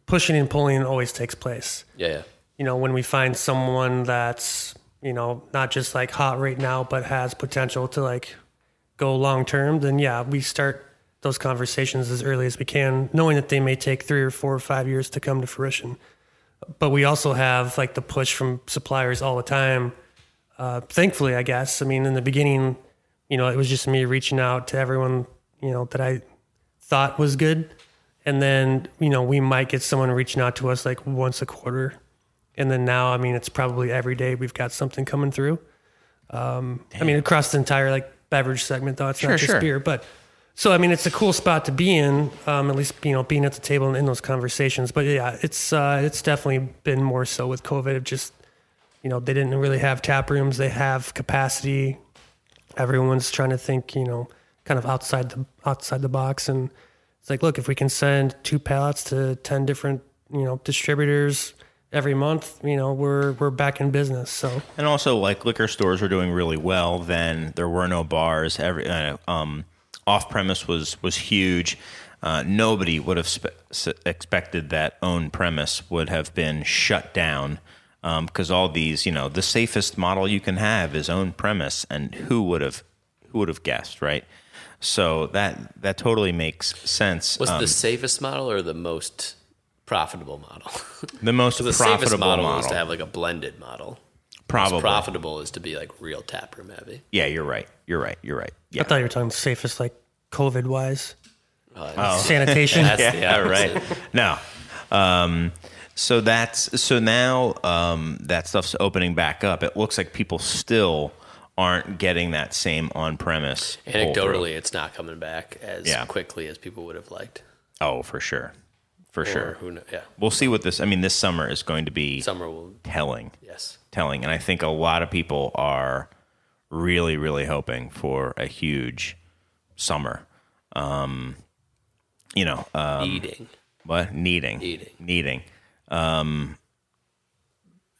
pushing and pulling always takes place. Yeah. When we find someone that's, not just like hot right now, but has potential to like go long term, then yeah, we start those conversations as early as we can, knowing that they may take 3 or 4 or 5 years to come to fruition. But we also have like the push from suppliers all the time. Thankfully, I guess. I mean, in the beginning, it was just me reaching out to everyone, that I thought was good. And then, we might get someone reaching out to us like once a quarter. And then now, I mean, it's probably every day we've got something coming through. I mean, across the entire like beverage segment, though. It's not just beer. But so, I mean, it's a cool spot to be in, at least, being at the table and in those conversations. But yeah, it's definitely been more so with COVID. Just, they didn't really have tap rooms. They have capacity. Everyone's trying to think, kind of outside the box. And it's like, look, if we can send 2 pallets to 10 different, distributors every month, we're back in business. So, And also, like, liquor stores were doing really well then. There were no bars. Off-premise was huge. Nobody would have expected that on-premise would have been shut down because all these, the safest model you can have is on-premise, and who would have guessed, right? So that totally makes sense. Was it the safest model or the most profitable model? The most The profitable safest model model. is to have like a blended model. Probably. Most profitable is to be like real taproom heavy. Yeah, you're right. Yeah. I thought you were talking safest, like COVID wise. Oh. Sanitation. That's the Yeah, opposite. right. No. So now that stuff's opening back up. It looks like people still aren't getting that same on-premise. Anecdotally, it's not coming back as Yeah. quickly as people would have liked. Oh, for sure. For Or sure. who knows? Yeah. We'll see what this summer is going to be Summer will. telling. Yes. And I think a lot of people are really, really hoping for a huge summer. Eating. What? Needing. Eating.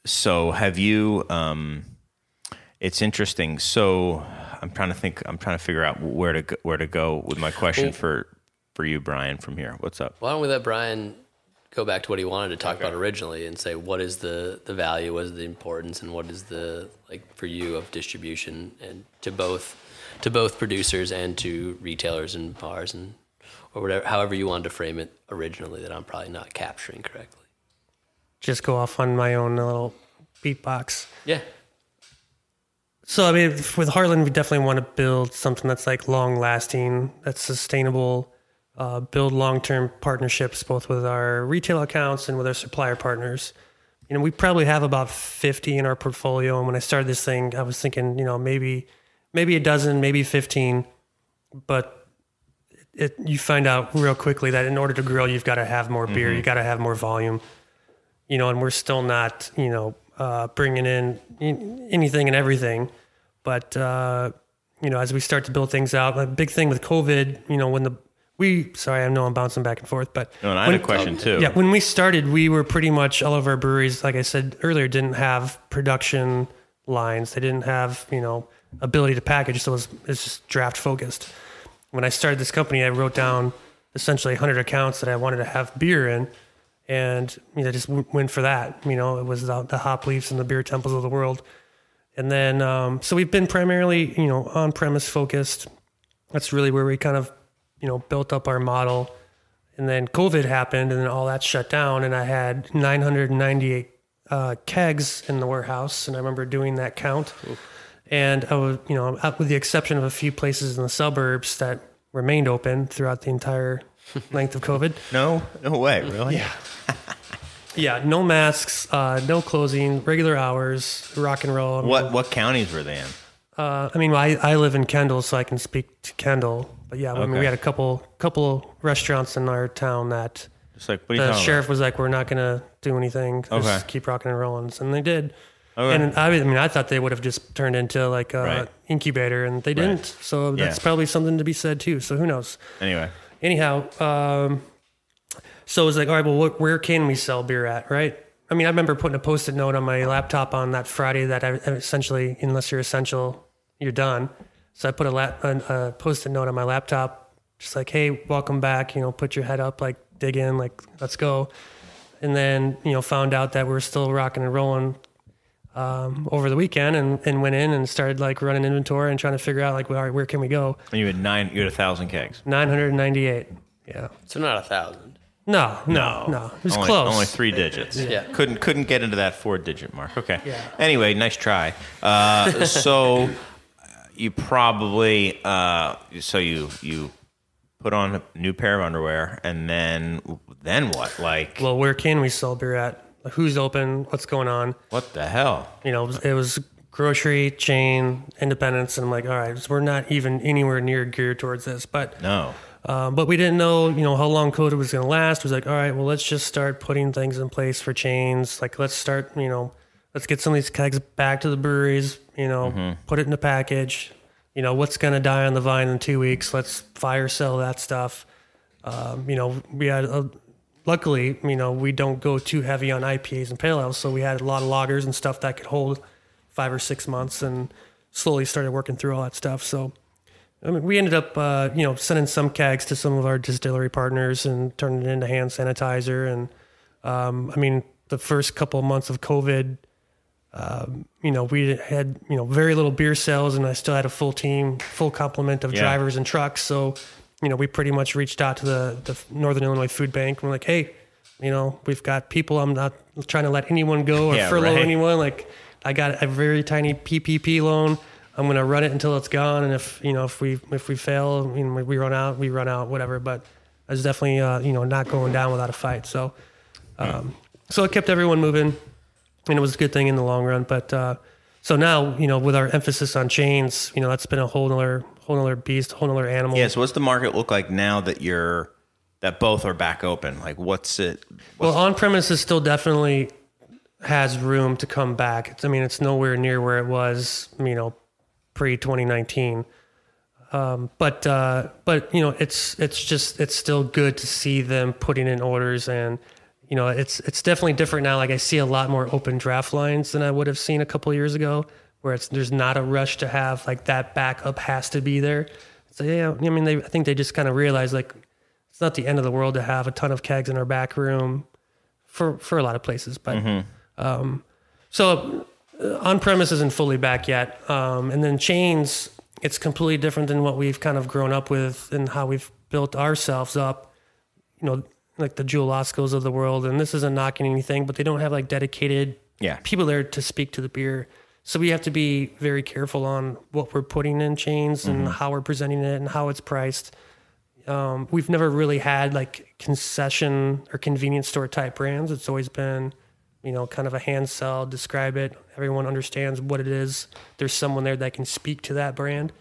So have you, it's interesting. So I'm trying to figure out where to go with my question for you, Brian, from here. What's up? Why don't we let Brian go back to what he wanted to talk about originally and say what is the value, what is the importance, and what is the like for you of distribution and to both producers and to retailers and bars and or whatever, however you wanted to frame it originally that I'm probably not capturing correctly. Just go off on my own little beatbox. Yeah. So, I mean, with Heartland, we definitely want to build something that's like long lasting, that's sustainable, build long-term partnerships, both with our retail accounts and with our supplier partners. We probably have about 50 in our portfolio. And when I started this thing, I was thinking, maybe a dozen, maybe 15, but you find out real quickly that in order to grow, you've got to have more beer, you got to have more volume, and we're still not, bringing in anything and everything. But, as we start to build things out, a big thing with COVID, Sorry, I know I'm bouncing back and forth, but No, and I had a question too. Yeah, when we started, we were pretty much all of our breweries, like I said earlier, didn't have production lines. They didn't have, ability to package, so it's just draft focused. When I started this company, I wrote down essentially 100 accounts that I wanted to have beer in, and just went for that. It was the Hop Leafs and the Beer Temples of the world. And then, so we've been primarily, on-premise focused. That's really where we kind of, built up our model. And then COVID happened and then all that shut down. And I had 998 kegs in the warehouse. And I remember doing that count. And I was, with the exception of a few places in the suburbs that remained open throughout the entire length of COVID. No way, really? Yeah. Yeah, no masks, no closing, regular hours, rock and roll. What counties were they in? I live in Kendall, so I can speak to Kendall. But yeah, we had a couple restaurants in our town that Just like, what are you the talking sheriff was like, "We're not going to do anything. Just keep rocking and rolling," and they did. Okay. And I thought they would have just turned into like a incubator, and they didn't. So that's probably something to be said too. So who knows? Anyhow, so it was like, all right, well, where can we sell beer at, right? I remember putting a Post-it note on my laptop on that Friday that I essentially, unless you're essential, you're done. So I put a Post-it note on my laptop, just like, hey, welcome back, put your head up, like dig in, like let's go. And then, found out that we're still rocking and rolling over the weekend and went in and started like running inventory and trying to figure out like, all right, where can we go? And you had 1,000 kegs. 998. Yeah. So not 1,000. No. It was close. Only 3 digits. Yeah. Couldn't get into that 4-digit mark. Okay. Yeah. Anyway, nice try. So you probably you put on a new pair of underwear, and then what? Like, well, where can we sell beer at? Who's open? What's going on? what the hell? It was grocery chain, independents, and I'm like, all right, so we're not even anywhere near geared towards this, but No. But we didn't know, how long COVID was going to last. It was like, all right, well, let's just start putting things in place for chains. Like, let's start, let's get some of these kegs back to the breweries, put it in a package. What's going to die on the vine in 2 weeks? Let's fire sell that stuff. We had, luckily, we don't go too heavy on IPAs and pale ales. So we had a lot of lagers and stuff that could hold 5 or 6 months, and slowly started working through all that stuff. So, we ended up, sending some kegs to some of our distillery partners and turning it into hand sanitizer. And, the first couple of months of COVID, we had, very little beer sales, and I still had a full complement of drivers and trucks. So, we pretty much reached out to the Northern Illinois Food Bank. We're like, hey, we've got people. I'm not trying to let anyone go or furlough anyone. Like, I got a very tiny PPP loan. I'm going to run it until it's gone. And if we fail, we run out, whatever. But I was definitely, not going down without a fight. So, so it kept everyone moving, and it was a good thing in the long run. But, so now, with our emphasis on chains, that's been a whole nother beast, a whole nother animal. Yeah. So what's the market look like now that that both are back open? Like, well, on premises still definitely has room to come back. It's nowhere near where it was, pre-2019. But it's still good to see them putting in orders, and, it's definitely different now. Like, I see a lot more open draft lines than I would have seen a couple of years ago, where there's not a rush to have like that backup has to be there. So yeah, I think they just kind of realize like it's not the end of the world to have a ton of kegs in our back room for a lot of places. But, so on premise isn't fully back yet. And then chains, it's completely different than what we've kind of grown up with and how we've built ourselves up, like the Jewel Oscos of the world. And this isn't knocking anything, but they don't have like dedicated people there to speak to the beer. So we have to be very careful on what we're putting in chains and how we're presenting it and how it's priced. We've never really had like concession or convenience store type brands. It's always been, kind of a hand sell, describe it. Everyone understands what it is. There's someone there that can speak to that brand.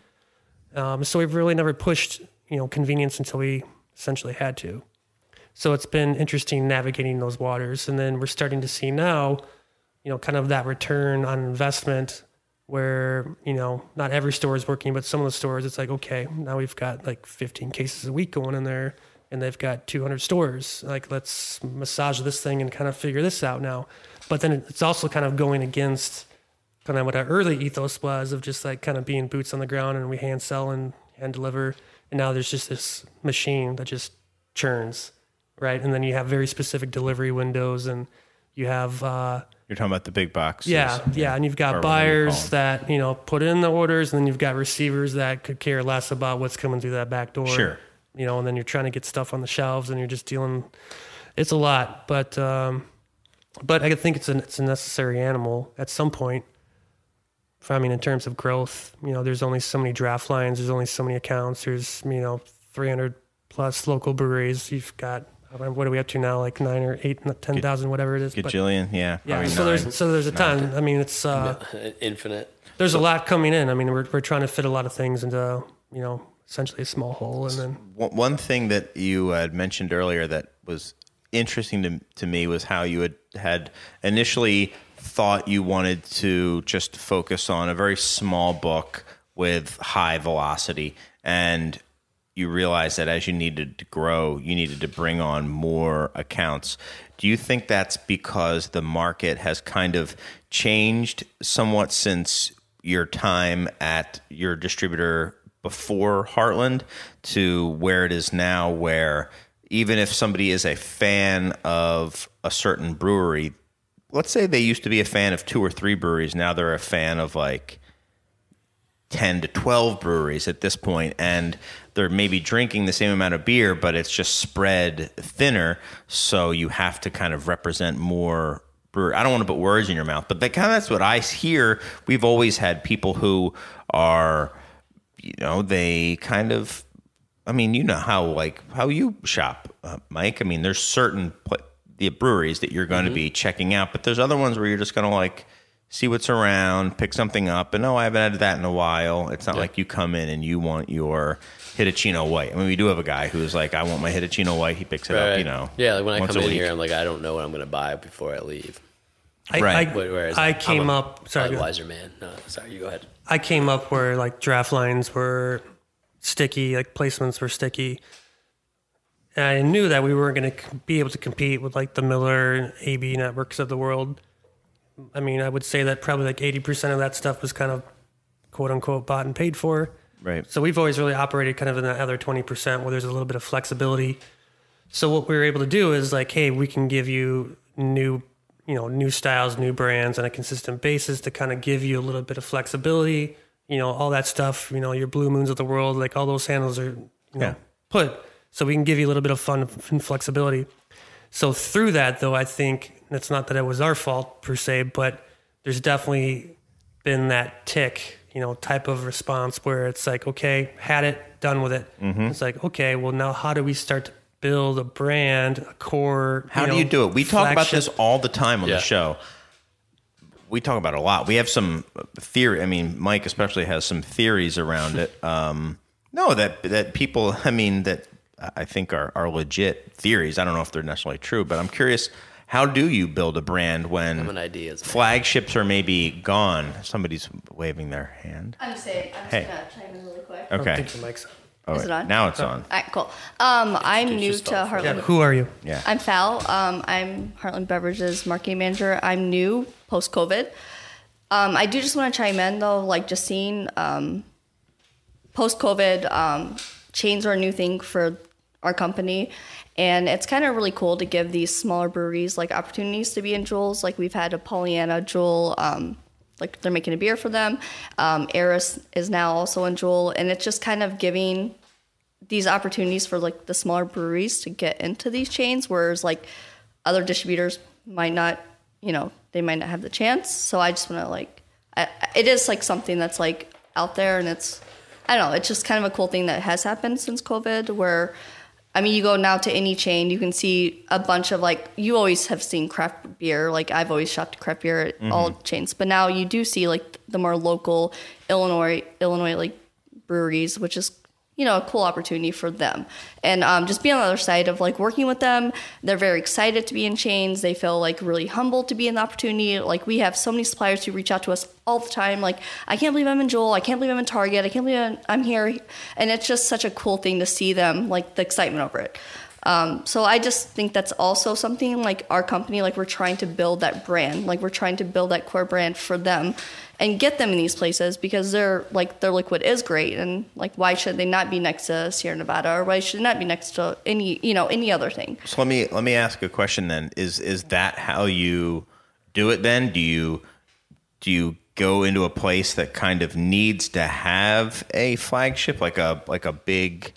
So we've really never pushed, convenience until we essentially had to. So it's been interesting navigating those waters. And then we're starting to see now, kind of that return on investment where, not every store is working, but some of the stores, it's like, okay, now we've got like 15 cases a week going in there and they've got 200 stores. Like, let's massage this thing and kind of figure this out now. But then it's also kind of going against kind of what our early ethos was of just like kind of being boots on the ground, and we hand sell and hand deliver. And now there's just this machine that just churns, right? And then you have very specific delivery windows, and you have You're talking about the big boxes. Yeah. And you've got buyers that, put in the orders, and then you've got receivers that could care less about what's coming through that back door. Sure. And then you're trying to get stuff on the shelves, and you're just dealing. It's a lot, but I think it's a necessary animal at some point. In terms of growth, there's only so many draft lines, there's only so many accounts, there's 300 plus local breweries. You've got, what are we up to now, like 9 or 8, 10,000, whatever it is. Gajillion, yeah. So there's a ton. It's infinite. There's a lot coming in. We're trying to fit a lot of things into essentially a small hole. And then one thing that you had mentioned earlier that was interesting to me was how you had initially thought you wanted to just focus on a very small book with high velocity, and you realized that as you needed to grow, you needed to bring on more accounts. Do you think that's because the market has kind of changed somewhat since your time at your distributor before Heartland to where it is now, where even if somebody is a fan of a certain brewery, let's say they used to be a fan of 2 or 3 breweries, now they're a fan of like 10 to 12 breweries at this point, and they're maybe drinking the same amount of beer, but it's just spread thinner, so you have to kind of represent more brewery. I don't want to put words in your mouth, but that's what I hear. We've always had people who are, they kind of, how you shop, Mike. There's certain the breweries that you're going to be checking out, but there's other ones where you're just going to see what's around, pick something up, and I haven't had that in a while. It's not like you come in and you want your Hitachino White. We do have a guy who's like, I want my Hitachino White. He picks it up, Yeah, like when I come in here, I'm like, I don't know what I'm going to buy before I leave. I came up. Sorry, Budweiser man. No, sorry, you go ahead. I came up where like draft lines were sticky, like placements were sticky. And I knew that we weren't going to be able to compete with like the Miller and AB networks of the world. I would say that probably like 80% of that stuff was kind of quote unquote bought and paid for. Right. So we've always really operated kind of in that other 20% where there's a little bit of flexibility. So what we were able to do is like, hey, we can give you new styles, new brands on a consistent basis to kind of give you a little bit of flexibility, all that stuff, your Blue Moons of the world, like all those handles are, put. So we can give you a little bit of fun and flexibility. So through that, though, I think it's not that it was our fault per se, but there's definitely been that tick, type of response where it's like, okay, had it, done with it. Mm-hmm. It's like, okay, well, now how do we start to build a brand, a core? How do you do it? We talk about this all the time on the show. We talk about it a lot. We have some theory. Mike especially has some theories around it. That people, that I think are legit theories. I don't know if they're necessarily true, but I'm curious, how do you build a brand when flagships are maybe gone? Somebody's waving their hand. I'm just going to chime in really quick. Okay. I think the mic's on. Is it on? Now it's on. All right, cool. I'm new to Heartland. Yeah, who are you? Yeah. I'm Fal. I'm Heartland Beverage's marketing manager. I'm new post-COVID. I do just want to chime in, though, like just seeing post-COVID, chains are a new thing for our company, and it's kind of really cool to give these smaller breweries like opportunities to be in Jewels. Like we've had a Pollyanna Jewel, like they're making a beer for them. Eris is now also in Jewel, and it's just kind of giving these opportunities for like the smaller breweries to get into these chains, whereas like other distributors might not, they might not have the chance. So I just want to it is like something that's like out there, and it's, I don't know, it's just kind of a cool thing that has happened since COVID where, you go now to any chain, you can see a bunch of like, you always have seen craft beer. Like I've always shopped craft beer at all chains, but now you do see like the more local Illinois like breweries, which is, a cool opportunity for them. And just being on the other side of like working with them, they're very excited to be in chains. They feel like really humbled to be in the opportunity. Like we have so many suppliers who reach out to us all the time. Like, I can't believe I'm in Jewel. I can't believe I'm in Target. I can't believe I'm here. And it's just such a cool thing to see them, like the excitement over it. So I just think that's also something like our company, like we're trying to build that brand, like we're trying to build that core brand for them and get them in these places because their liquid is great. And like, why should they not be next to Sierra Nevada, or why should it not be next to any other thing? So let me ask a question then. Is that how you do it then? Do you go into a place that kind of needs to have a flagship, like a big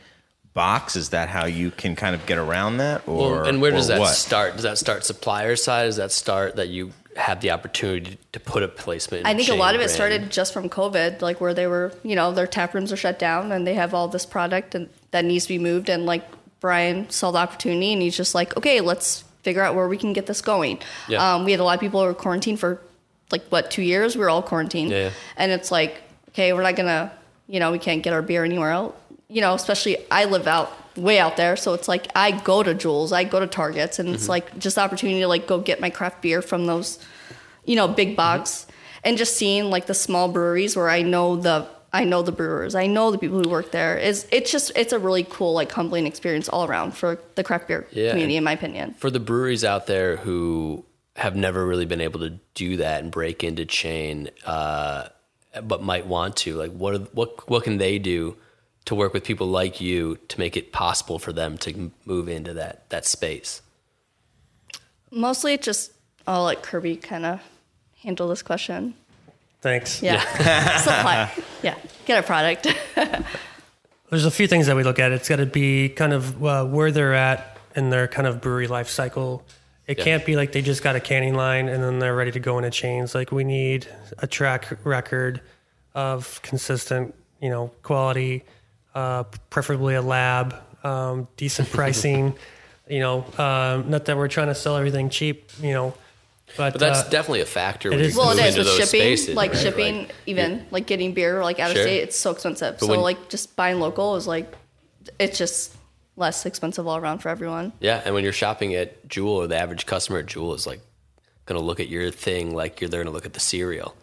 box? Is that how you can kind of get around that? Or and where does that what? start? Does that start supplier side? Does that start that you have the opportunity to put a placement in I think a chain lot of it brand? started just from COVID, like where they were, their tap rooms are shut down and they have all this product and that needs to be moved. And like Brian saw the opportunity and he's just like, okay, let's figure out where we can get this going. Yeah. We had a lot of people who were quarantined for 2 years? We were all quarantined. Yeah. And it's like, okay, we're not going to, we can't get our beer anywhere else. Especially I live way out there. So it's like, I go to Jewel's, I go to Targets, and it's like just the opportunity to like go get my craft beer from those, big box, and just seeing like the small breweries where I know the brewers, I know the people who work there. It's a really cool, like humbling experience all around for the craft beer community, in my opinion. For the breweries out there who have never really been able to do that and break into chain, but might want to, like what can they do to work with people like you to make it possible for them to move into that space? Mostly I'll let Kerby kind of handle this question. Thanks. Yeah. Supply. Yeah. Get a product. There's a few things that we look at. It's got to be kind of where they're at in their kind of brewery life cycle. It can't be like they just got a canning line and then they're ready to go into chains. Like, we need a track record of consistent, quality, preferably a lab, decent pricing, not that we're trying to sell everything cheap, but that's definitely a factor. It When is. you Well, move it is into with those shipping, spaces, like right? shipping, even like getting beer like out of Sure. state, it's so expensive. But So when- like just buying local is like, it's just less expensive all around for everyone. Yeah, and when you're shopping at Jewel, or the average customer at Jewel is like going to look at your thing like they're going to look at the cereal,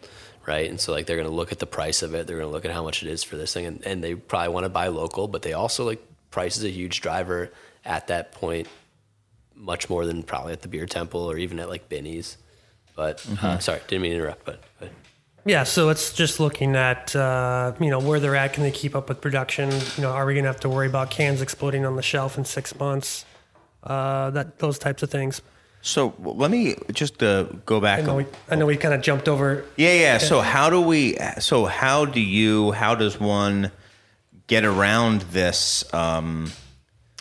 right? And so like they're going to look at the price of it, they're going to look at how much it is for this thing, and they probably want to buy local, but they also like price is a huge driver at that point, much more than probably at the Beer Temple or even at like Binny's. But sorry, didn't mean to interrupt, but yeah, so it's just looking at, where they're at. Can they keep up with production? Are we going to have to worry about cans exploding on the shelf in 6 months? Those types of things. So let me just go back. I know we kind of jumped over. Yeah. So how does one get around this?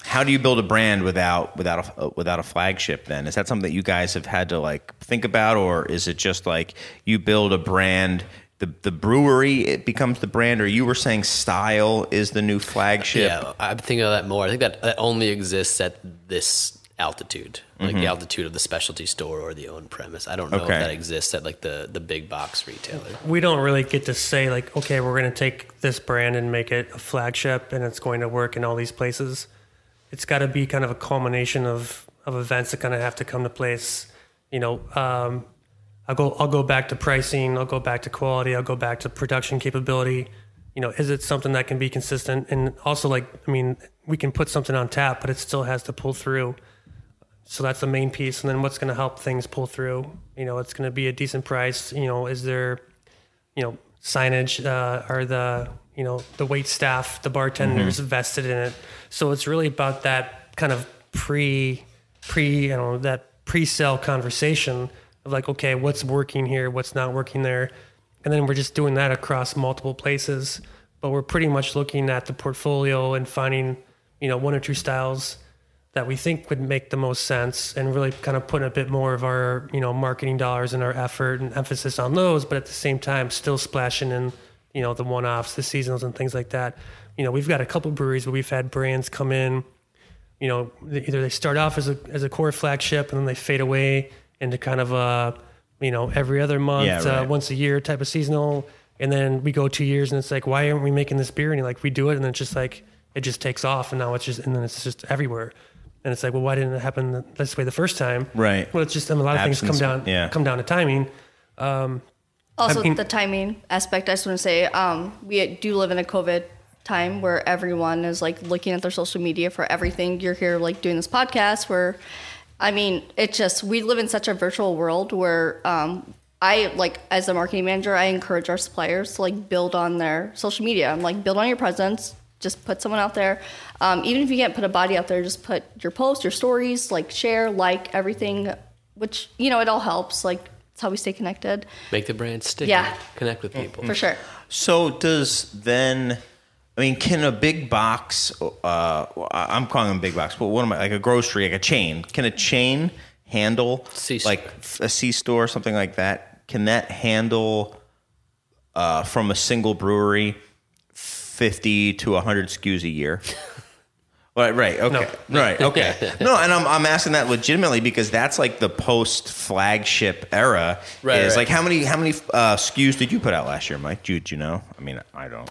How do you build a brand without a flagship then? Is that something that you guys have had to like think about, or is it just like you build a brand, the brewery, it becomes the brand, or you were saying style is the new flagship? yeah, I'm thinking of that more. I think that only exists at this altitude, like the altitude of the specialty store or the own premise. I don't know if that exists at like the big box retailer. We don't really get to say like, okay, we're going to take this brand and make it a flagship and it's going to work in all these places. It's got to be kind of a culmination of events that kind of have to come to place. I'll go back to pricing. I'll go back to quality. I'll go back to production capability. Is it something that can be consistent? And also, we can put something on tap, but it still has to pull through. So that's the main piece. And then what's going to help things pull through? It's going to be a decent price. Is there, signage? Are the wait staff, the bartenders vested in it? So it's really about that kind of that pre-sale conversation of like, okay, what's working here? What's not working there? And then we're just doing that across multiple places, but we're pretty much looking at the portfolio and finding, one or two styles that we think would make the most sense, and really kind of putting a bit more of our, marketing dollars and our effort and emphasis on those, but at the same time, still splashing in, the one-offs, the seasonals and things like that. We've got a couple breweries where we've had brands come in, either they start off as a core flagship and then they fade away into kind of a, every other month, once a year type of seasonal. And then we go 2 years and it's like, why aren't we making this beer? And like, we do it. And then it's just like, it just takes off, and now and then it's just everywhere. And it's like, well, why didn't it happen this way the first time? Right. Well, it's just, a lot of things come down to timing. Also, the timing aspect, I just want to say, we do live in a COVID time where everyone is like looking at their social media for everything. You're here like doing this podcast where, I mean, we live in such a virtual world where I, like, as a marketing manager, I encourage our suppliers to like build on their social media. I'm like, build on your presence. Just put someone out there. Even if you can't put a body out there, just put your posts, your stories, like share, like everything, which, you know, it all helps. Like, it's how we stay connected. Make the brand sticky. Yeah. Connect with people. For sure. So can a big box, I'm calling them big box, but what am I, like a grocery, like a chain, can a chain handle like a C-store, something like that? Can that handle from a single brewery 50 to 100 SKUs a year? Right. Okay. No. Right. Okay. No, and I'm asking that legitimately because that's like the post flagship era. Right. Like how many SKUs did you put out last year, Mike? Do you know? I mean, I don't.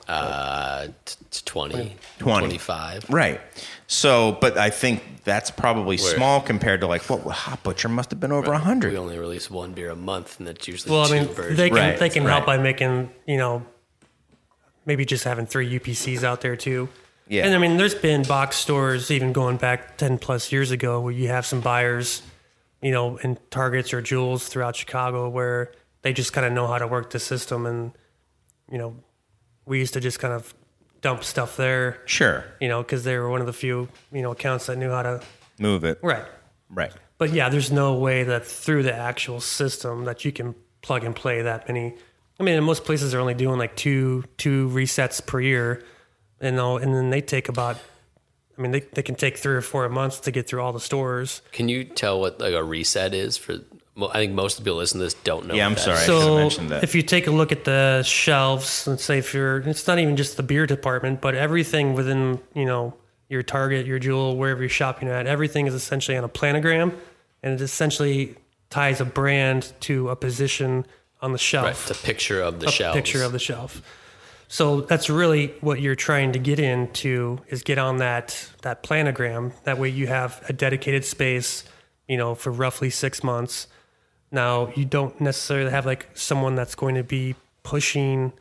20, 25. Right. So, but I think that's probably small compared to like what Hot Butcher must have been over 100. We only release one beer a month, and that's usually two versions. They can help by making, you know, maybe just having 3 UPCs out there too. Yeah. And I mean, there's been box stores even going back 10 plus years ago where you have some buyers, you know, in Targets or Jewels throughout Chicago where they just kind of know how to work the system. And, you know, we used to just kind of dump stuff there. Sure. You know, because they were one of the few, you know, accounts that knew how to move it. Right. But yeah, there's no way that through the actual system that you can plug and play that many. I mean, in most places they're only doing like two resets per year. And then they take about, I mean, they can take 3 or 4 months to get through all the stores. Can you tell what like a reset is for? I think most of the people listening to this don't know. Yeah, I'm sorry. I so should have mentioned that. If you take a look at the shelves, let's say it's not even just the beer department, but everything within, you know, your Target, your Jewel, wherever you're shopping at, everything is essentially on a planogram, and it essentially ties a brand to a position on the shelf. Right, it's a picture of the shelf. Picture of the shelf. So that's really what you're trying to get into is get on that planogram. That way you have a dedicated space, you know, for roughly 6 months. Now you don't necessarily have like someone that's going to be pushing,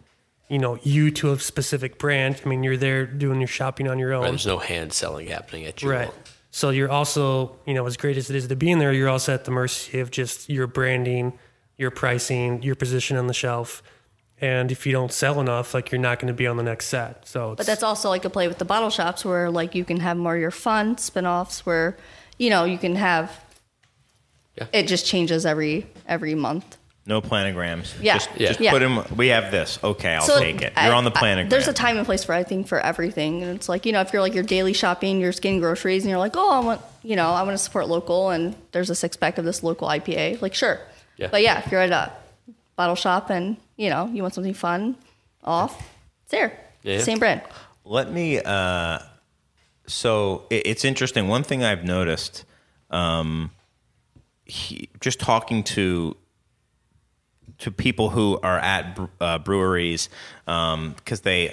you know, you to a specific brand. I mean, you're there doing your shopping on your own. Right, there's no hand selling happening at you. Right. So you're also, you know, as great as it is to be in there, you're also at the mercy of just your branding, your pricing, your position on the shelf. And if you don't sell enough, like you're not going to be on the next set. But that's also like a play with the bottle shops where like you can have more of your fun spin-offs where, you know, you can have, it just changes every month. No planograms. Yeah. Just put them, we have this. Okay, I'll take it. You're on the planogram. There's a time and place for, I think, for everything. And it's like, you know, if you're like you're daily shopping, you're getting groceries and you're like, oh, I want to support local and there's a 6-pack of this local IPA. Like, sure. Yeah. But yeah, if you're at a bottle shop and, you know, you want something fun, it's there. Yeah. Same brand. Let me, so it's interesting. One thing I've noticed, just talking to people who are at breweries, because they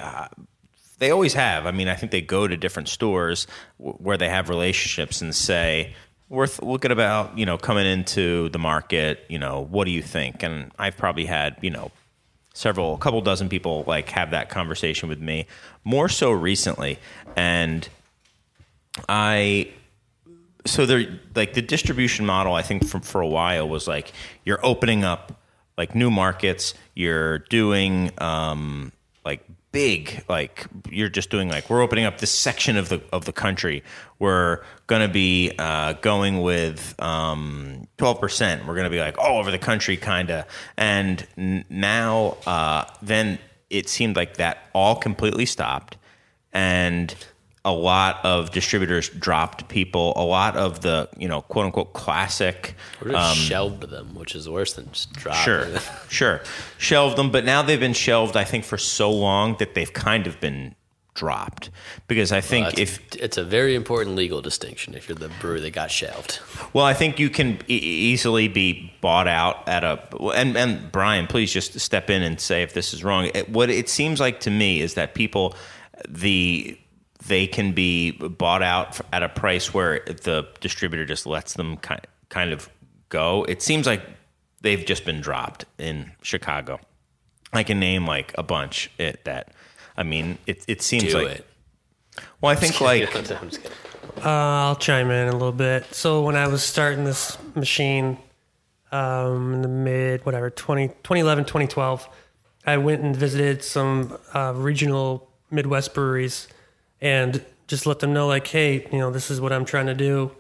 always have. I mean, I think they go to different stores where they have relationships and say, worth looking about, you know, coming into the market, you know, what do you think? And I've probably had, you know, a couple dozen people like have that conversation with me more so recently. And so they're like the distribution model, I think for a while was like, you're opening up like new markets, you're doing, like big, like you're just doing like, we're opening up this section of the country. We're going to be going with 12%. We're going to be like all over the country kind of. And now then it seemed like that all completely stopped. And a lot of distributors dropped people. A lot of the, you know, quote unquote classic. Or just shelved them, which is worse than just dropping. Sure. Shelved them. But now they've been shelved, I think, for so long that they've kind of been dropped. Because I think it's a very important legal distinction if you're the brewery that got shelved. Well, I think you can easily be bought out at and Brian, please just step in and say if this is wrong. What it seems like to me is that people, the they can be bought out at a price where the distributor just lets them kind of go. It seems like they've just been dropped in Chicago. I can name like a bunch it seems Do like it. Well, I think like I'm just kidding. I'll chime in a little bit. So when I was starting this machine in the mid, 2011, 2012, I went and visited some regional Midwest breweries and just let them know, like, hey, this is what I'm trying to do.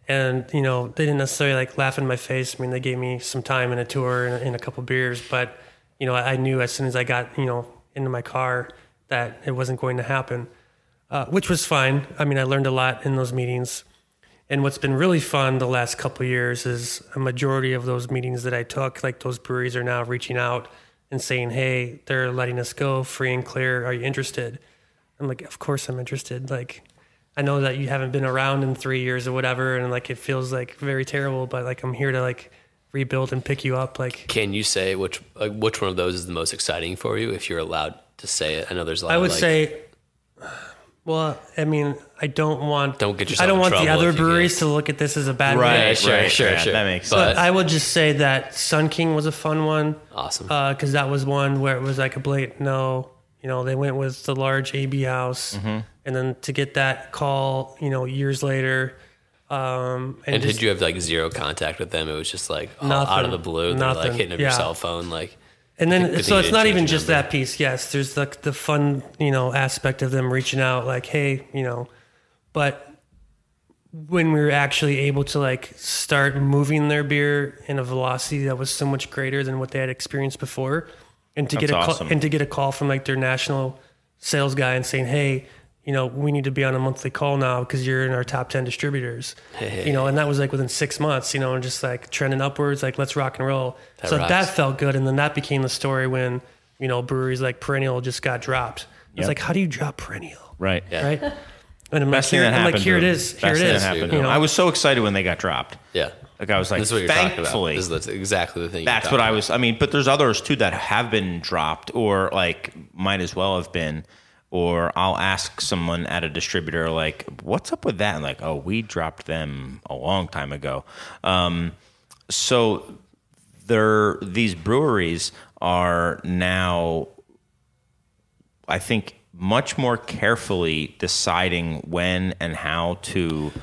And, they didn't necessarily like laugh in my face. I mean, they gave me some time and a tour and a couple beers, but, I knew as soon as I got, into my car that it wasn't going to happen. Which was fine. I mean, I learned a lot in those meetings. And what's been really fun the last couple of years is a majority of those meetings that I took, like those breweries are now reaching out and saying, hey, they're letting us go free and clear. Are you interested? I'm like, of course I'm interested. Like, I know that you haven't been around in 3 years or whatever. And like, it feels like very terrible, but like, I'm here to like rebuild and pick you up. Like, can you say which one of those is the most exciting for you if you're allowed to say it? I know there's a lot I would of say, well, I mean, don't get yourself I don't in want the trouble other if you breweries can. to look at this as a bad right, way. Sure. that makes sense. But I would just say that Sun King was a fun one. Awesome. Because that was one where it was like a blatant no. They went with the large AB house. Mm-hmm. And then to get that call, years later. And did you have like zero contact with them? It was just like Nothing. out of the blue. They're like Nothing. hitting up Yeah. your cell phone. Like, And then, Good so thing it's you not didn't even change your just number. that piece. Yes, there's the fun, aspect of them reaching out, like, hey, but when we were actually able to like start moving their beer in a velocity that was so much greater than what they had experienced before, and to That's awesome. get a call from like their national sales guy and saying, hey, we need to be on a monthly call now because you're in our top 10 distributors, and that was like within 6 months, and just like trending upwards, like let's rock and roll. So rocks. that felt good. And then that became the story when, breweries like Perennial just got dropped. It's like, how do you drop Perennial? right. yeah. Right. And I'm Best like, thing that happened. here it to is. them. Here Best it thing is. that happened to You them. know? I was so excited when they got dropped. Yeah. Like I was like, This is what you're talking about. thankfully. That's exactly the thing. That's what I was. I mean, but there's others too that have been dropped or like might as well have been. Or I'll ask someone at a distributor like, "What's up with that?" And like, "Oh, we dropped them a long time ago." So these breweries are now, I think, much more carefully deciding when and how to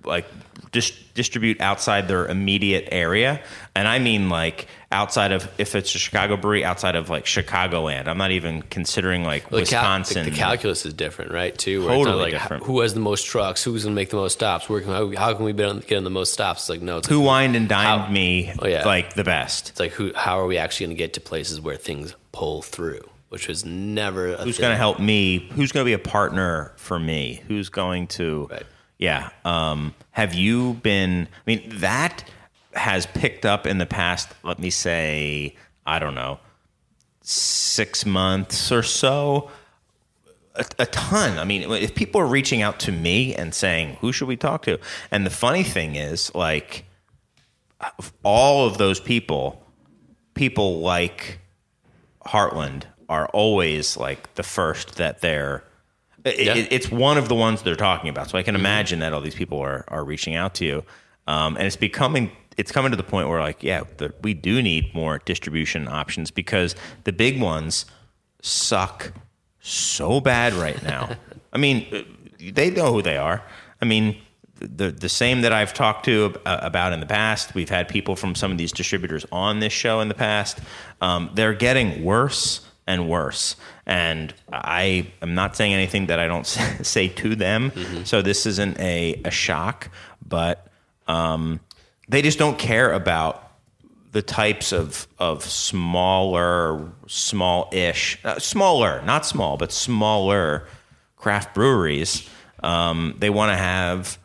like distribute outside their immediate area. And I mean like outside of, if it's a Chicago brewery, outside of like Chicagoland. I'm not even considering like Wisconsin. The calculus is different, right? Too. Where Totally it's not like different. who has the most trucks, who's going to make the most stops, how can we get on the most stops? It's like, no, it's Who like, wined and dined me yeah. like the best? It's like how are we actually going to get to places where things pull through? Which was never a Who's thing. going to help me? Who's going to be a partner for me? Who's going to? Right. Yeah. Have you been? I mean, that has picked up in the past. Let me say, I don't know, 6 months or so. A ton. I mean, if people are reaching out to me and saying, "Who should we talk to?" And the funny thing is, like, all of those people like Heartland are always like the first that they're. It's one of the ones they're talking about. So I can imagine that all these people are reaching out to you, and it's coming to the point where like, we do need more distribution options because the big ones suck so bad right now. I mean, they know who they are. I mean, the same that I've talked to about in the past. We've had people from some of these distributors on this show in the past. They're getting worse and worse. And I am not saying anything that I don't say to them. Mm-hmm. So this isn't a shock, but they just don't care about the types of smaller, not small, but smaller craft breweries. They want to have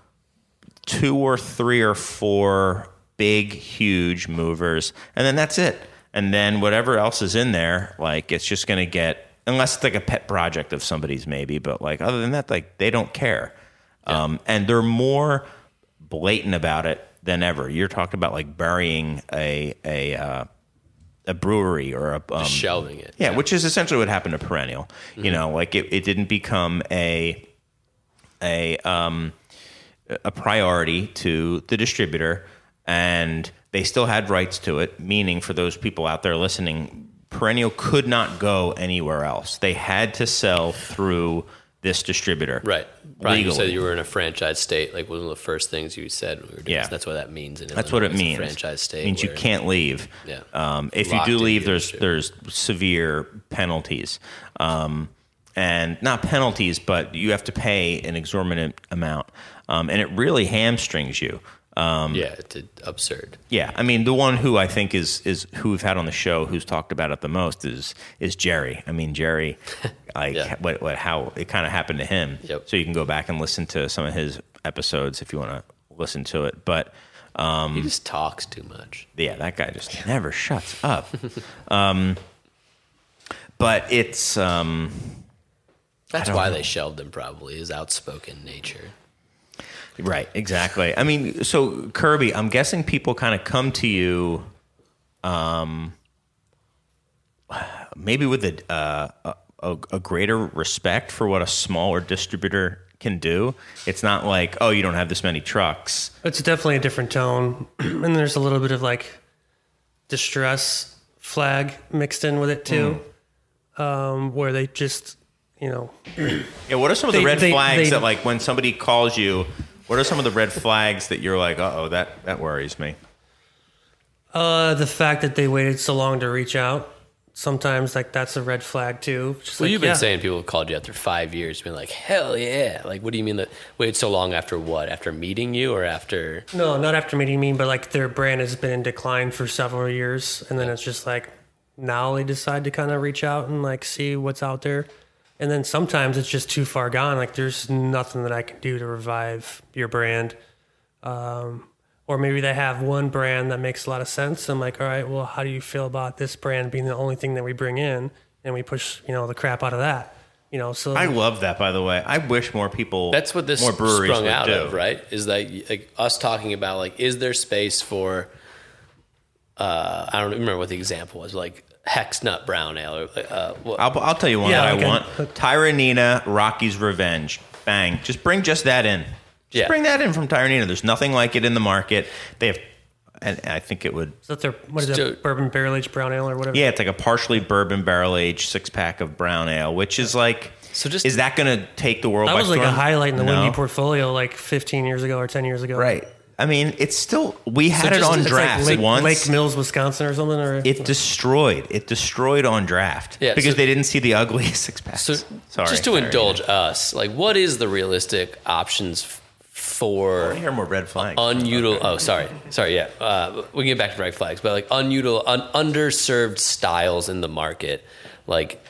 2 or 3 or 4 big, huge movers, and then that's it. And then whatever else is in there, like it's just going to get, unless it's like a pet project of somebody's maybe, but like other than that, like they don't care. Yeah. And they're more blatant about it than ever. You're talking about like burying a brewery or Just shelving it. Yeah, which is essentially what happened to Perennial. Mm-hmm. You know, like it didn't become a a priority to the distributor, and they still had rights to it, meaning for those people out there listening, Perennial could not go anywhere else. They had to sell through this distributor. Right. Brian, you legally. said you were in a franchise state. Like one of the first things you said we were doing. Yeah. So that's what that means. That's what it means. Franchise state. It means you can't leave. Yeah. If you Locked do into leave, your there's severe penalties. And not penalties, but you have to pay an exorbitant amount. And it really hamstrings you. Yeah, it's absurd. Yeah, I mean, the one who I think is who we've had on the show who's talked about it the most is Jerry. I mean, Jerry, like Yeah. how it kind of happened to him. Yep. So you can go back and listen to some of his episodes if you want to listen to it. But He just talks too much. yeah, that guy just never shuts up. But it's That's why they shelved him, probably, his outspoken nature. right, exactly. I mean, so Kerby, I'm guessing people kind of come to you, maybe with a greater respect for what a smaller distributor can do. It's not like, oh, you don't have this many trucks. It's definitely a different tone, and there's a little bit of like distress flag mixed in with it too, where they just, you know, Yeah, what are some of the red they- flags they- that, like, when somebody calls you, what are some of the red flags that you're like, uh-oh, that worries me? the fact that they waited so long to reach out. Sometimes like that's a red flag too. Just Well, like, you've been yeah. saying people have called you after 5 years, being like, hell yeah. Like, what do you mean that waited so long after what? After meeting you or after? No, not after meeting me, but like their brand has been in decline for several years, and then it's just like now they decide to kind of reach out and like see what's out there, and then sometimes it's just too far gone. Like there's nothing that I can do to revive your brand, or maybe they have one brand that makes a lot of sense. I'm like, all right, well, how do you feel about this brand being the only thing that we bring in, and we push the crap out of that, so I love that, by the way. I wish more people, That's what this more breweries sprung would out do. of, right? Is that like us talking about like, is there space for? I don't remember what the example was. Like Hex Nut Brown Ale. Or, I'll tell you one Yeah, that like I want. Tyranina Rocky's Revenge. Bang. Just bring just that in. Just Yeah. bring that in from Tyranina. There's nothing like it in the market. They have, and I think it would. is that their what is So- it, bourbon barrel aged brown ale or whatever? Yeah, it's like a partially bourbon barrel aged 6-pack of brown ale, which is like. So just- is that going to take the world That by was like storm? a highlight in the No. Windy portfolio like 15 years ago or 10 years ago. Right. I mean, it's still. We had it just- on it's It's like draft Lake, once. Lake Mills, Wisconsin or something? Or It destroyed on draft Yeah, because so- they didn't see the ugly 6-packs. so Sorry, just to Tyranina. indulge us, like, what is the realistic options for I hear more red flags. unutilized? Oh, sorry. Yeah, we can get back to red flags, but like underserved styles in the market, like,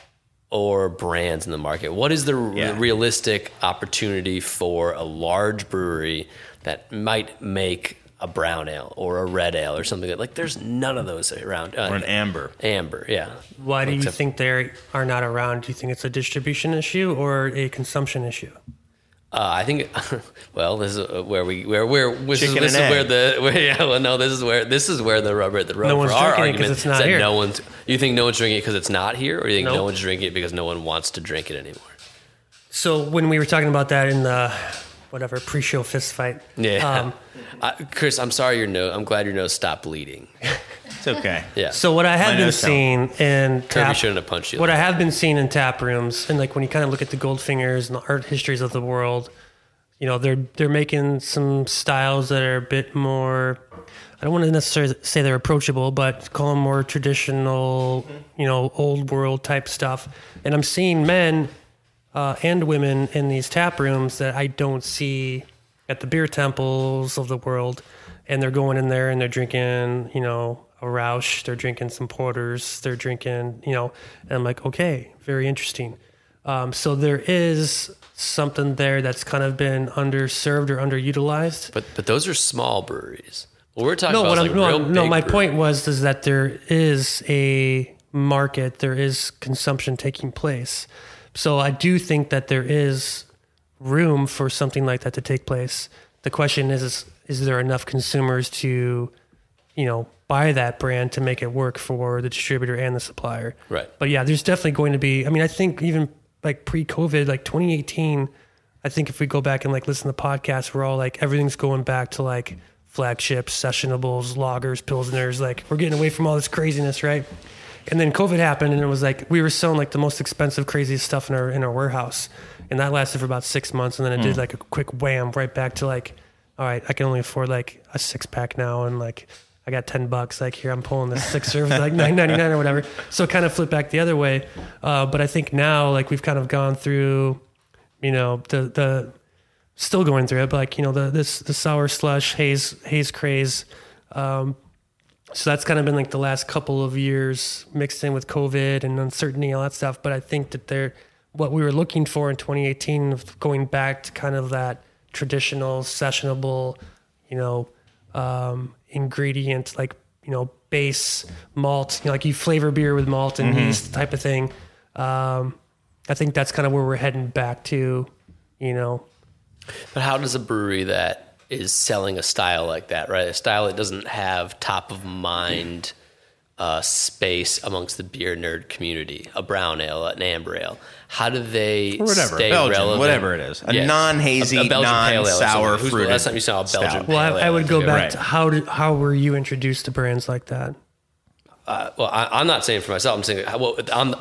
or brands in the market. What is the realistic opportunity for a large brewery that might make a brown ale or a red ale or something like there's none of those around. Or an amber. Amber, yeah. why do you Except- think they are not around? Do you think it's a distribution issue or a consumption issue? I think. Well, this is where this Chicken is and where egg. this is where the rubber the road No one's for our drinking it 'cause argument it's not is that here. no one's. You think no one's drinking it because it's not here, or you think no Nope. one's drinking it because no one wants to drink it anymore? So when we were talking about that in the whatever pre-show fist fight, Yeah, Chris, I'm sorry I'm glad your nose stopped bleeding. It's okay. Yeah. so what I have My been nose seeing in Kirby shouldn't have punched you. what I have been seeing in tap rooms, and like when you kind of look at the Goldfingers and the art histories of the world, they're making some styles that are a bit more. I don't want to necessarily say they're approachable, but call them more traditional, old world type stuff. And I'm seeing men and women in these tap rooms that I don't see at the beer temples of the world. And they're going in there and they're drinking, a Roush. They're drinking some porters. They're drinking, and I'm like, okay, very interesting. So there is something there that's kind of been underserved or underutilized. But those are small breweries. What we're talking No, about what is I'm, like no, real no. big My breweries. point is that there is a market, there is consumption taking place. So I do think that there is room for something like that to take place. The question is there enough consumers to, buy that brand to make it work for the distributor and the supplier? Right. But yeah, there's definitely going to be. I mean, I think even like pre-COVID, like 2018, I think if we go back and like listen to podcasts, we're all like, everything's going back to like flagships, sessionables, lagers, pilsners. Like we're getting away from all this craziness, right? And then COVID happened, and it was like we were selling like the most expensive, craziest stuff in our warehouse, and that lasted for about 6 months, and then it did like a quick wham right back to like, all right, I can only afford like a 6-pack now, and like I got $10. Like here, I'm pulling this 6-serve like $9.99 or whatever. So it kind of flipped back the other way. But I think now like we've kind of gone through, you know, the still going through it, but like, you know, the sour slush haze craze. So that's kind of been like the last couple of years mixed in with COVID and uncertainty and all that stuff. But I think that what we were looking for in 2018 of going back to kind of that traditional sessionable, you know, ingredient, like, you know, base malt, you know, like you flavor beer with malt and yeast type of thing. I think that's kind of where we're heading back to, you know. But how does a brewery that is selling a style like that, right? A style that doesn't have top of mind space amongst the beer nerd community, a brown ale, an amber ale. How do they stay Belgian, relevant? whatever it is, a non-hazy, a Belgian pale ale, non-sour fruited. Last time you saw a Belgian pale Well, ale. I would go back Right. to how were you introduced to brands like that? Well, I'm not saying for myself. I'm saying, well,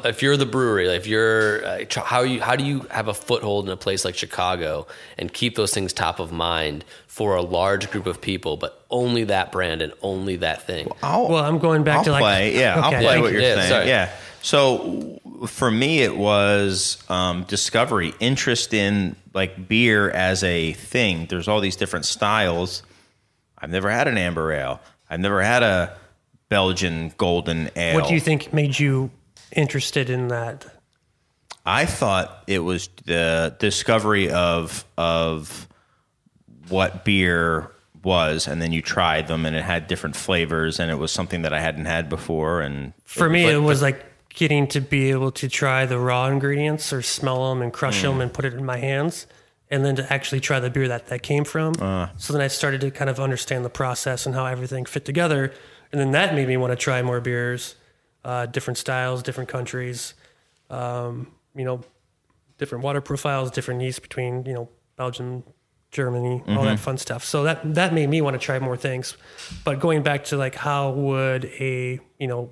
if you're the brewery, like if you're, how do you have a foothold in a place like Chicago and keep those things top of mind for a large group of people, but only that brand and only that thing? I'm going back to like, I'll okay. play what you're saying. Sorry. Yeah. So for me, it was discovery, interest in like beer as a thing. There's all these different styles. I've never had an amber ale. I've never had a Belgian golden ale. What do you think made you interested in that? I thought it was the discovery of what beer was, and then you tried them, and it had different flavors, and it was something that I hadn't had before. And For me, it was like getting to be able to try the raw ingredients or smell them and crush them and put it in my hands, and then to actually try the beer that came from. So then I started to kind of understand the process and how everything fit together. And then that made me want to try more beers, different styles, different countries, you know, different water profiles, different yeast between, you know, Belgium, Germany, all that fun stuff. So that made me want to try more things. But going back to like, how would a, you know,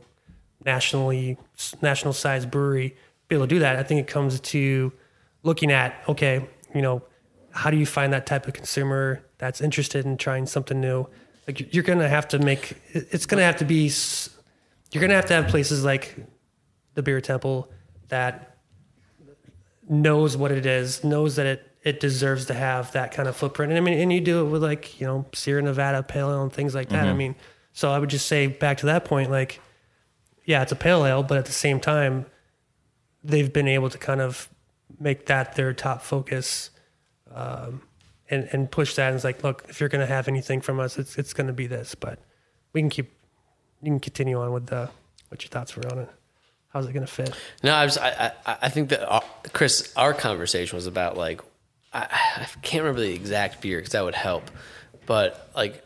national size brewery be able to do that? I think it comes to looking at, okay, you know, how do you find that type of consumer that's interested in trying something new? Like you're going to have to it's going to have to be, you're going to have places like the Beer Temple that knows what it is, knows that it deserves to have that kind of footprint. And I mean, and you do it with like, you know, Sierra Nevada Pale Ale and things like that. I mean, so I would just say back to that point, like, yeah, it's a pale ale, but at the same time, they've been able to kind of make that their top focus, and push that. And it's like, look, if you're going to have anything from us, it's going to be this. But you can continue on with what your thoughts were on it. How's it going to fit? No, I think that Chris, our conversation was about like, I can't remember the exact beer because that would help, but like,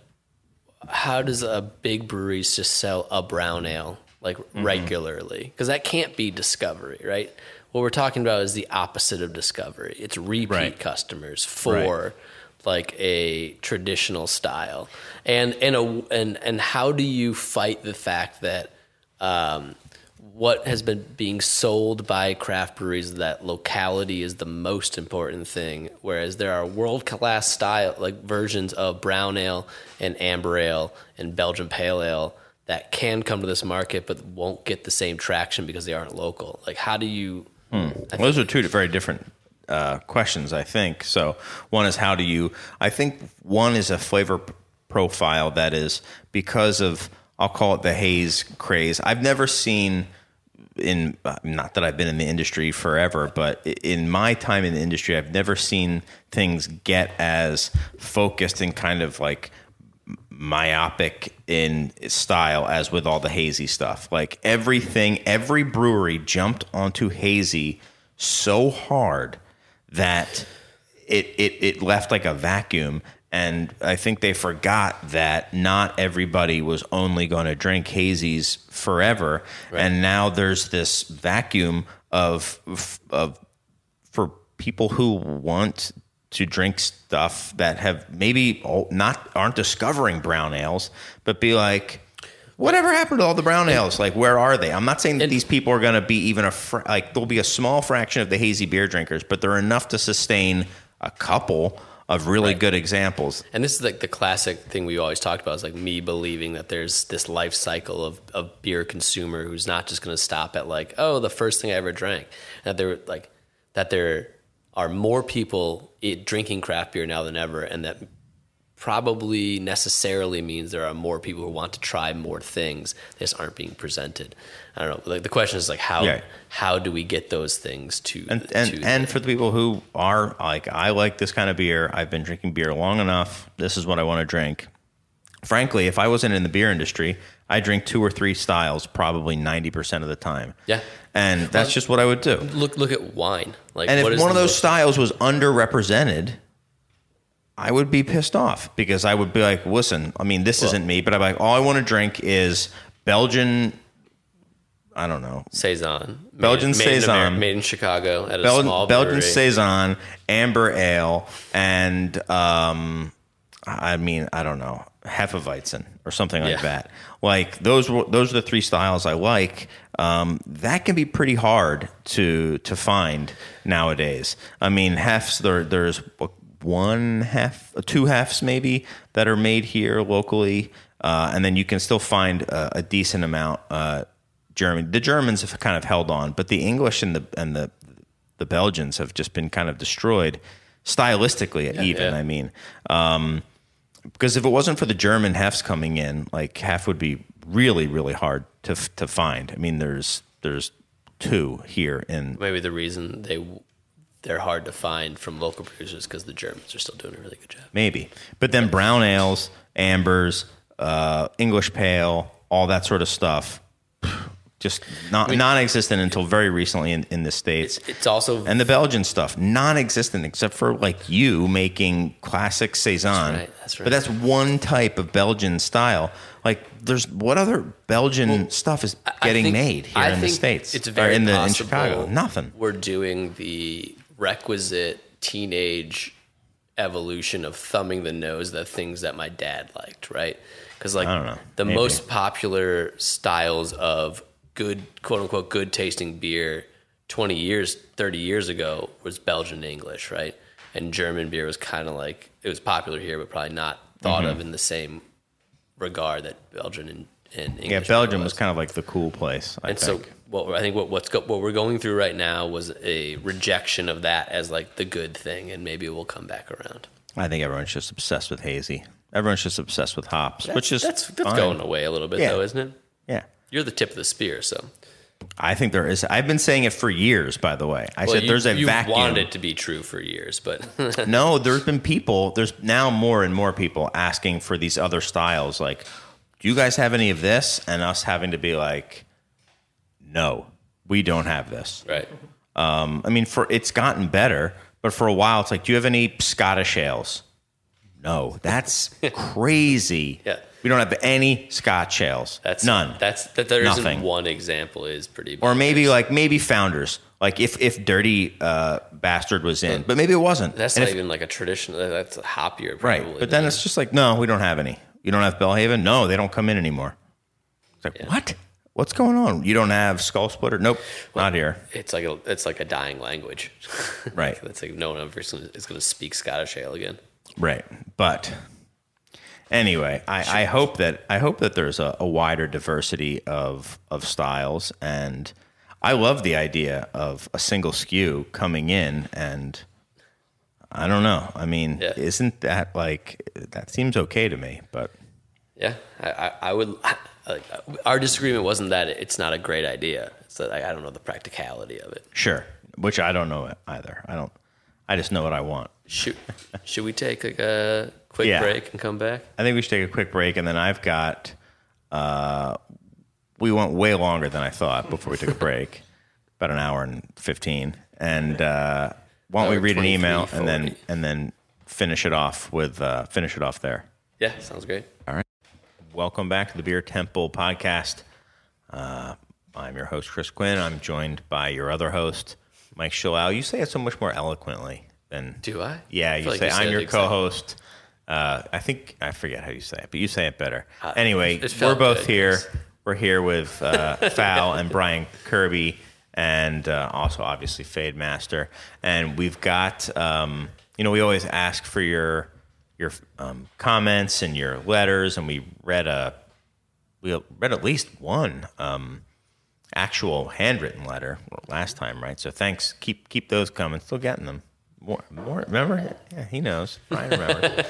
how does a big brewery just sell a brown ale like regularly? Because that can't be discovery, right? What we're talking about is the opposite of discovery. It's repeat customers for like a traditional style, and how do you fight the fact that what has been being sold by craft breweries, that locality is the most important thing, whereas there are world-class style like versions of brown ale and amber ale and Belgian pale ale that can come to this market but won't get the same traction because they aren't local. Like, how do you... Those are two very different questions, I think. So one is how do you... I think one is a flavor profile that is because of, I'll call it the haze craze. I've never seen... not that I've been in the industry forever, but in my time in the industry, I've never seen things get as focused and kind of like myopic in style as with all the hazy stuff. Like every brewery jumped onto hazy so hard that it left like a vacuum. And I think they forgot that not everybody was only going to drink hazies forever. Right. And now there's this vacuum of for people who want to drink stuff that have maybe aren't discovering brown ales, but be like, whatever happened to all the brown ales? Like, where are they? I'm not saying that these people are going to be even there'll be a small fraction of the hazy beer drinkers, but they're enough to sustain a couple of really good examples. And this is like the classic thing we always talked about, is like me believing that there's this life cycle of beer consumer who's not just going to stop at like, oh, the first thing I ever drank. That there are more people drinking craft beer now than ever, and that probably necessarily means there are more people who want to try more things that just aren't being presented. I don't know. Like, the question is like, how do we get those things to and for the people who are like, I like this kind of beer, I've been drinking beer long enough, this is what I want to drink. Frankly, if I wasn't in the beer industry, I drink 2 or 3 styles probably 90% of the time. Yeah. And that's just what I would do. Look at wine. Like, and if one of those styles was underrepresented, I would be pissed off, because I would be like, listen, I mean, this isn't me, but I'm like, all I want to drink is Belgian, I don't know. Saison. Belgian Saison. Made in Chicago at a small Belgian brewery. Saison, amber ale, and I don't know, Hefeweizen or something like that. Like, those are the 3 styles I like. That can be pretty hard to find nowadays. I mean, hefs, there's 1 half, 2 halves maybe that are made here locally, and then you can still find a decent amount. German, the Germans have kind of held on, but the English and the Belgians have just been kind of destroyed stylistically. I mean, because if it wasn't for the German hefs coming in, like, hef would be really, really hard to find. I mean, there's 2 here in. Maybe the reason they're hard to find from local producers because the Germans are still doing a really good job. Maybe. But then brown ales, ambers, English pale, all that sort of stuff, just non-existent until very recently in the States. It's also... And the Belgian stuff, non-existent except for like you making classic Saison. That's right. But that's one type of Belgian style. Like, what other Belgian stuff is getting made here in the States? It's very in possible Chicago. Nothing. We're doing the requisite teenage evolution of thumbing the nose at things that my dad liked, right? Because, like, I don't know. The Maybe. most popular styles of good, quote unquote, good tasting beer 20 years, 30 years ago was Belgian English, right? And German beer was kind of like, it was popular here, but probably not thought of in the same regard that Belgian and English. Yeah, Belgium was kind of like the cool place, I think. So what we're going through right now was a rejection of that as like the good thing, and maybe it will come back around. I think everyone's just obsessed with hazy. Everyone's just obsessed with hops, which is that's fine. going away a little bit, though, isn't it? Yeah. You're the tip of the spear, so. I think there is. I've been saying it for years, by the way. I said there's a vacuum. You wanted it to be true for years, but. No, there's now more and more people asking for these other styles. Like, do you guys have any of this? And us having to be like, no, we don't have this. Right. I mean, it's gotten better, but for a while it's like, do you have any Scottish ales? No, that's crazy. Yeah. We don't have any Scotch ales. None. That there Nothing. isn't one example is pretty big. Or maybe Founders. Like if Dirty Bastard was in, but maybe it wasn't. That's not even like a traditional. That's a hoppier, probably. Right. But then it's just like, no, we don't have any. You don't have Bellhaven? No, they don't come in anymore. It's like, what? What's going on? You don't have Skull Splitter? Nope, not here. It's like a dying language. Right. That's like no one ever is going to speak Scottish ale again. Right. But anyway, I hope that there's a wider diversity of styles, and I love the idea of a single SKU coming in, and I don't know. I mean, isn't that that seems okay to me, but yeah, I would. Our disagreement wasn't that it's not a great idea. It's that I don't know the practicality of it. Sure, which I don't know either. I just know what I want. Should we take like a quick break and come back? I think we should take a quick break, and then I've got. We went way longer than I thought before we took a break, about an hour and 15. And why don't we read an email and then finish it off there? Yeah, sounds great. All right. Welcome back to the Beer Temple podcast. I'm your host, Chris Quinn. I'm joined by your other host, Mike Shillau. You say it so much more eloquently. And Do I? Yeah, I you feel like say you I'm said your it exactly. co-host. I forget how you say it, but you say it better. Anyway, it we're felt both good, here. yes. We're here with Fal and Brian Kerby, and also obviously Fade Master. And we've got, we always ask for your comments and your letters, and we read at least one actual handwritten letter last time, right? So thanks. Keep those coming. Still getting them. More. Remember? Yeah, he knows. Brian remembers.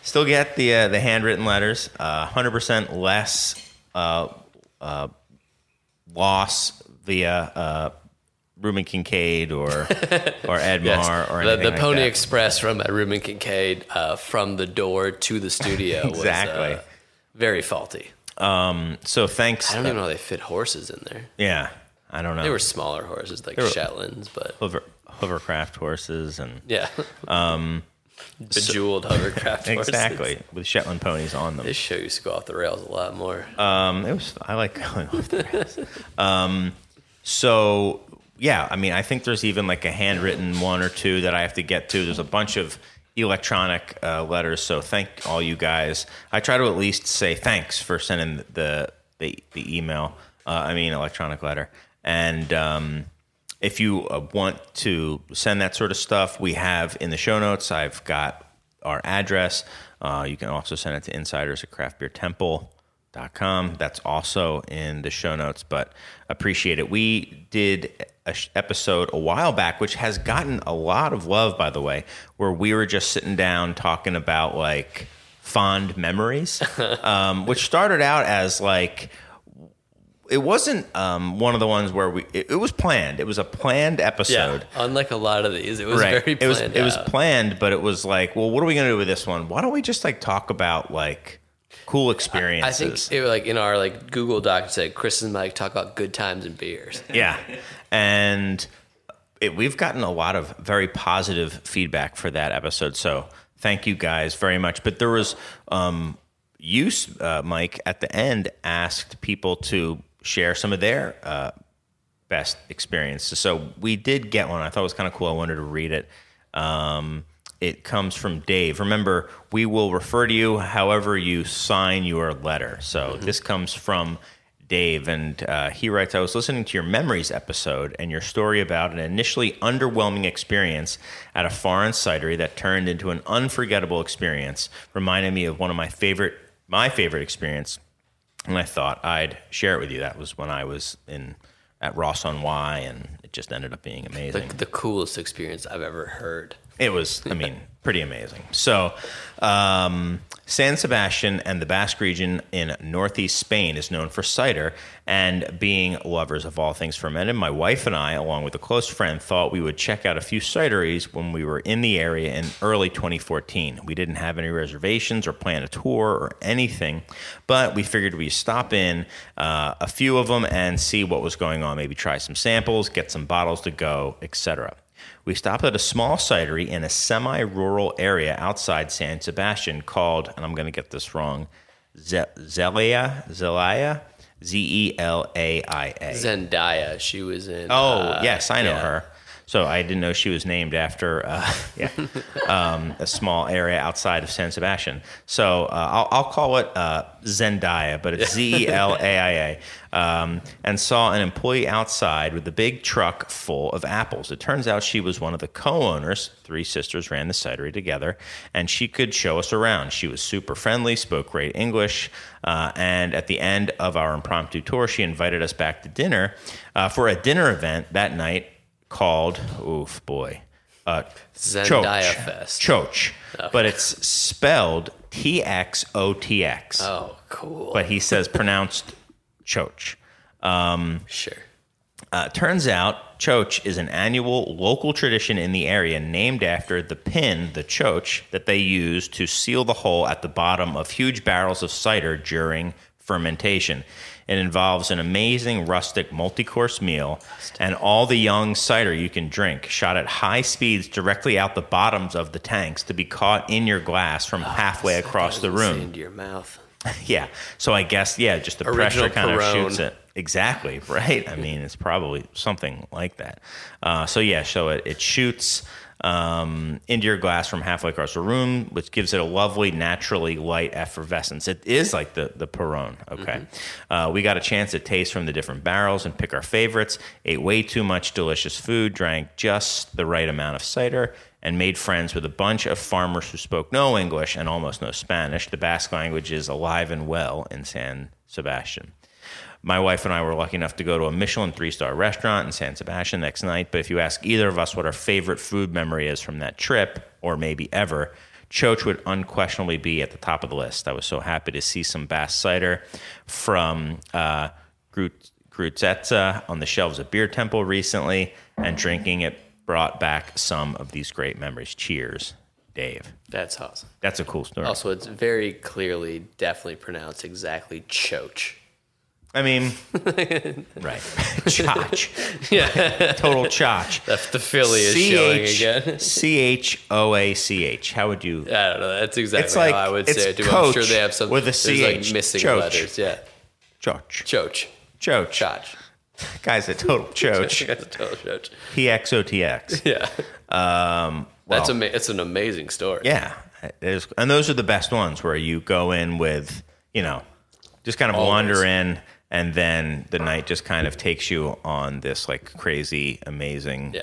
Still get the handwritten letters. 100% less loss via Reuben Kincaid or Ed Mar or anything the like Pony that. Express from Reuben Kincaid from the door to the studio Exactly. was very faulty. So thanks. I don't even know how they fit horses in there. Yeah, I don't know. They were smaller horses, like were- Shetlands, but hovercraft horses and yeah. Bejeweled hovercraft horses. exactly with Shetland ponies on them. This show used to go off the rails a lot more. I like going off the rails. So yeah, I mean, I think there's even like a handwritten one or two that I have to get to. There's a bunch of electronic letters. So thank all you guys. I try to at least say thanks for sending the email. Electronic letter. And if you want to send that sort of stuff, we have in the show notes. I've got our address. You can also send it to insiders@craftbeertemple.com. That's also in the show notes, but appreciate it. We did an episode a while back, which has gotten a lot of love, by the way, where we were just sitting down talking about like fond memories, which started out as like, it wasn't one of the ones where it was planned. It was a planned episode. Yeah, unlike a lot of these, it was Right. very planned. It was planned, but it was like, well, what are we going to do with this one? Why don't we just like talk about like cool I experiences? think it was like in our like Google Doc it said Chris and Mike talk about good times and beers. Yeah. And we've gotten a lot of very positive feedback for that episode. So thank you guys very much. But there was, Mike, at the end asked people to share some of their best experiences. So we did get one. I thought it was kind of cool. I wanted to read it. It comes from Dave. Remember, we will refer to you however you sign your letter. So this comes from Dave, and he writes, I was listening to your memories episode and your story about an initially underwhelming experience at a foreign cidery that turned into an unforgettable experience, reminded me of one of my favorite experience, and I thought I'd share it with you. That was when I was at Ross on Y, and it just ended up being amazing. The coolest experience I've ever heard. It was, pretty amazing. So, San Sebastian and the Basque region in northeast Spain is known for cider, and being lovers of all things fermented, my wife and I, along with a close friend, thought we would check out a few cideries when we were in the area in early 2014. We didn't have any reservations or plan a tour or anything, but we figured we'd stop in a few of them and see what was going on, maybe try some samples, get some bottles to go, etc. We stopped at a small cidery in a semi-rural area outside San Sebastian called, and I'm going to get this wrong, Zelaya, Zelaia. Zendaya, she was in. Yes, I know her. So I didn't know she was named after a small area outside of San Sebastian. So I'll call it Zendaya, but it's Zelaia. And saw an employee outside with a big truck full of apples. It turns out she was one of the co-owners. Three sisters ran the cidery together, and she could show us around. She was super friendly, spoke great English, and at the end of our impromptu tour, she invited us back to dinner for a dinner event that night called, Zendaya Fest. Choch. But it's spelled TXOTX. Oh, cool. But he says pronounced Choch. Sure. Turns out Choch is an annual local tradition in the area named after the pin, the choch, that they use to seal the hole at the bottom of huge barrels of cider during fermentation. It involves an amazing rustic multi-course meal and all the young cider you can drink, shot at high speeds directly out the bottoms of the tanks to be caught in your glass from halfway across the room. Into your mouth. Yeah. So I guess, just the Original pressure kind of Perone. shoots it. Exactly, right? I mean, it's probably something like that. So it shoots into your glass from halfway across the room, which gives it a lovely, naturally light effervescence. It is like the Peroni, okay? We got a chance to taste from the different barrels and pick our favorites, ate way too much delicious food, drank just the right amount of cider, and made friends with a bunch of farmers who spoke no English and almost no Spanish. The Basque language is alive and well in San Sebastian. My wife and I were lucky enough to go to a Michelin 3-star restaurant in San Sebastian next night, but if you ask either of us what our favorite food memory is from that trip, or maybe ever, Choch would unquestionably be at the top of the list. I was so happy to see some Basque cider from Grutzetza on the shelves of Beer Temple recently, and drinking it brought back some of these great memories. Cheers, Dave. That's awesome. That's a cool story. Also, it's very clearly, definitely pronounced exactly Choch. I mean, right. Chotch. Yeah. Total chotch. That's the Philly is showing again. CHOACH. How would you? I don't know. That's exactly It's like, how I would it's say it too. I'm coach sure they have some with a there's CH. like missing Choch. letters. Yeah. Choch. Choch. Choch. Chotch. Guy's a total choch. That's a total Choch. PXOTX. Yeah. Well, It's an amazing story. yeah. It is. And those are the best ones where you go in with, just kind of wander in, and then the night just kind of takes you on this like crazy, amazing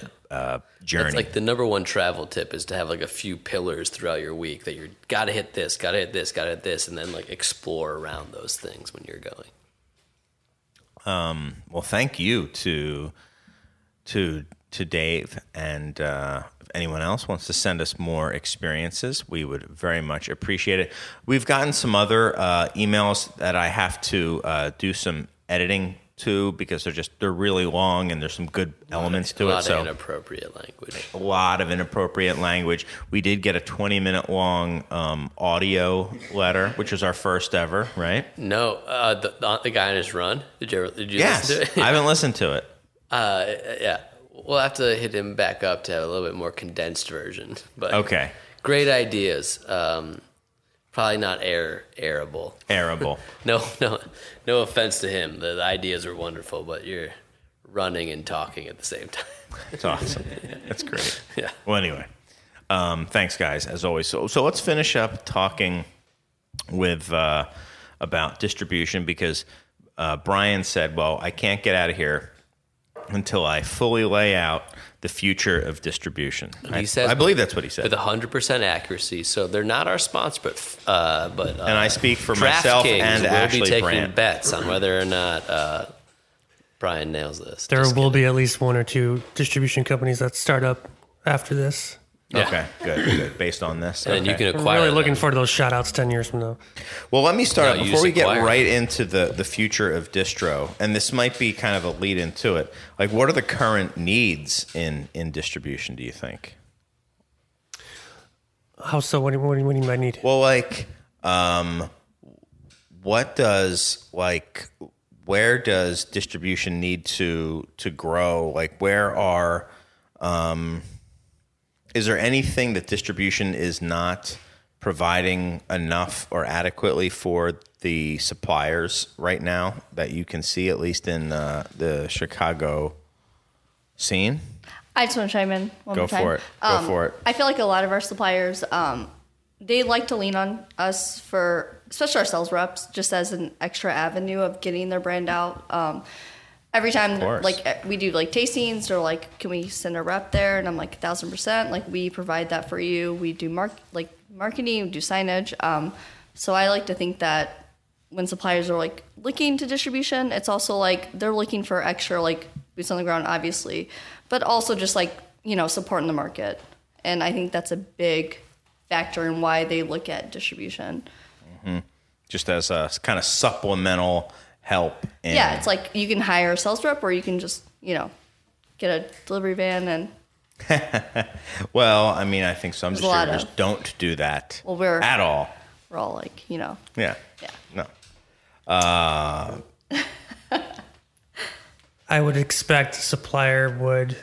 journey. That's like the number one travel tip is to have like a few pillars throughout your week that you're gotta hit this, gotta hit this, gotta hit this, and then like explore around those things when you're going. Well, thank you to Dave, and if anyone else wants to send us more experiences, we would very much appreciate it. We've gotten some other emails that I have to do some editing to because they're really long and there's some good elements to it. A lot of inappropriate language. A lot of inappropriate language. We did get a 20-minute long audio letter, which was our first ever, right? No, the guy on his run. Did you Yes, listen to it? I haven't listened to it. Yeah. We'll have to hit him back up to have a little bit more condensed version. But Okay. Great ideas. Probably not airable. Arable. No offense to him. The ideas are wonderful, but you're running and talking at the same time. It's awesome. That's great. Yeah. Well, anyway, thanks, guys, as always. So let's finish up talking with about distribution because Brian said, well, I can't get out of here until I fully lay out the future of distribution. He says, I believe that's what he said. With 100% accuracy. So they're not our sponsor, but and I speak for myself and will Ashley be taking Brandt. bets on whether or not Brian nails this. There Just will kidding. be at least one or two distribution companies that start up after this. Yeah. Okay, good. Based on this. And okay. you can I'm acquire really them. looking forward to those shout outs 10 years from now. Well, let me start No, you before we just get acquire right into the future of distro, and this might be kind of a lead into it. Like, what are the current needs in distribution, do you think? How so? What do you mean by need? Well, like, where does distribution need to grow? Like, is there anything that distribution is not providing enough or adequately for the suppliers right now that you can see, at least in the Chicago scene? I just want to chime in one more time. Go for it. I feel like a lot of our suppliers, they like to lean on us for, especially our sales reps, just as an extra avenue of getting their brand out. Every time, like we do like tastings, they're like, "Can we send a rep there?" And I'm like, 1,000%. Like we provide that for you. We do marketing, we do signage. So I like to think that when suppliers are like looking to distribution, it's also like they're looking for extra like boots on the ground, obviously, but also just like supporting the market. And I think that's a big factor in why they look at distribution. Mm-hmm. Just as a kind of supplemental help. Yeah, it's like you can hire a sales rep or you can just, get a delivery van and... Well, I mean, I think some distributors don't do that at all. We're all like, Yeah. Yeah. No. I would expect a supplier would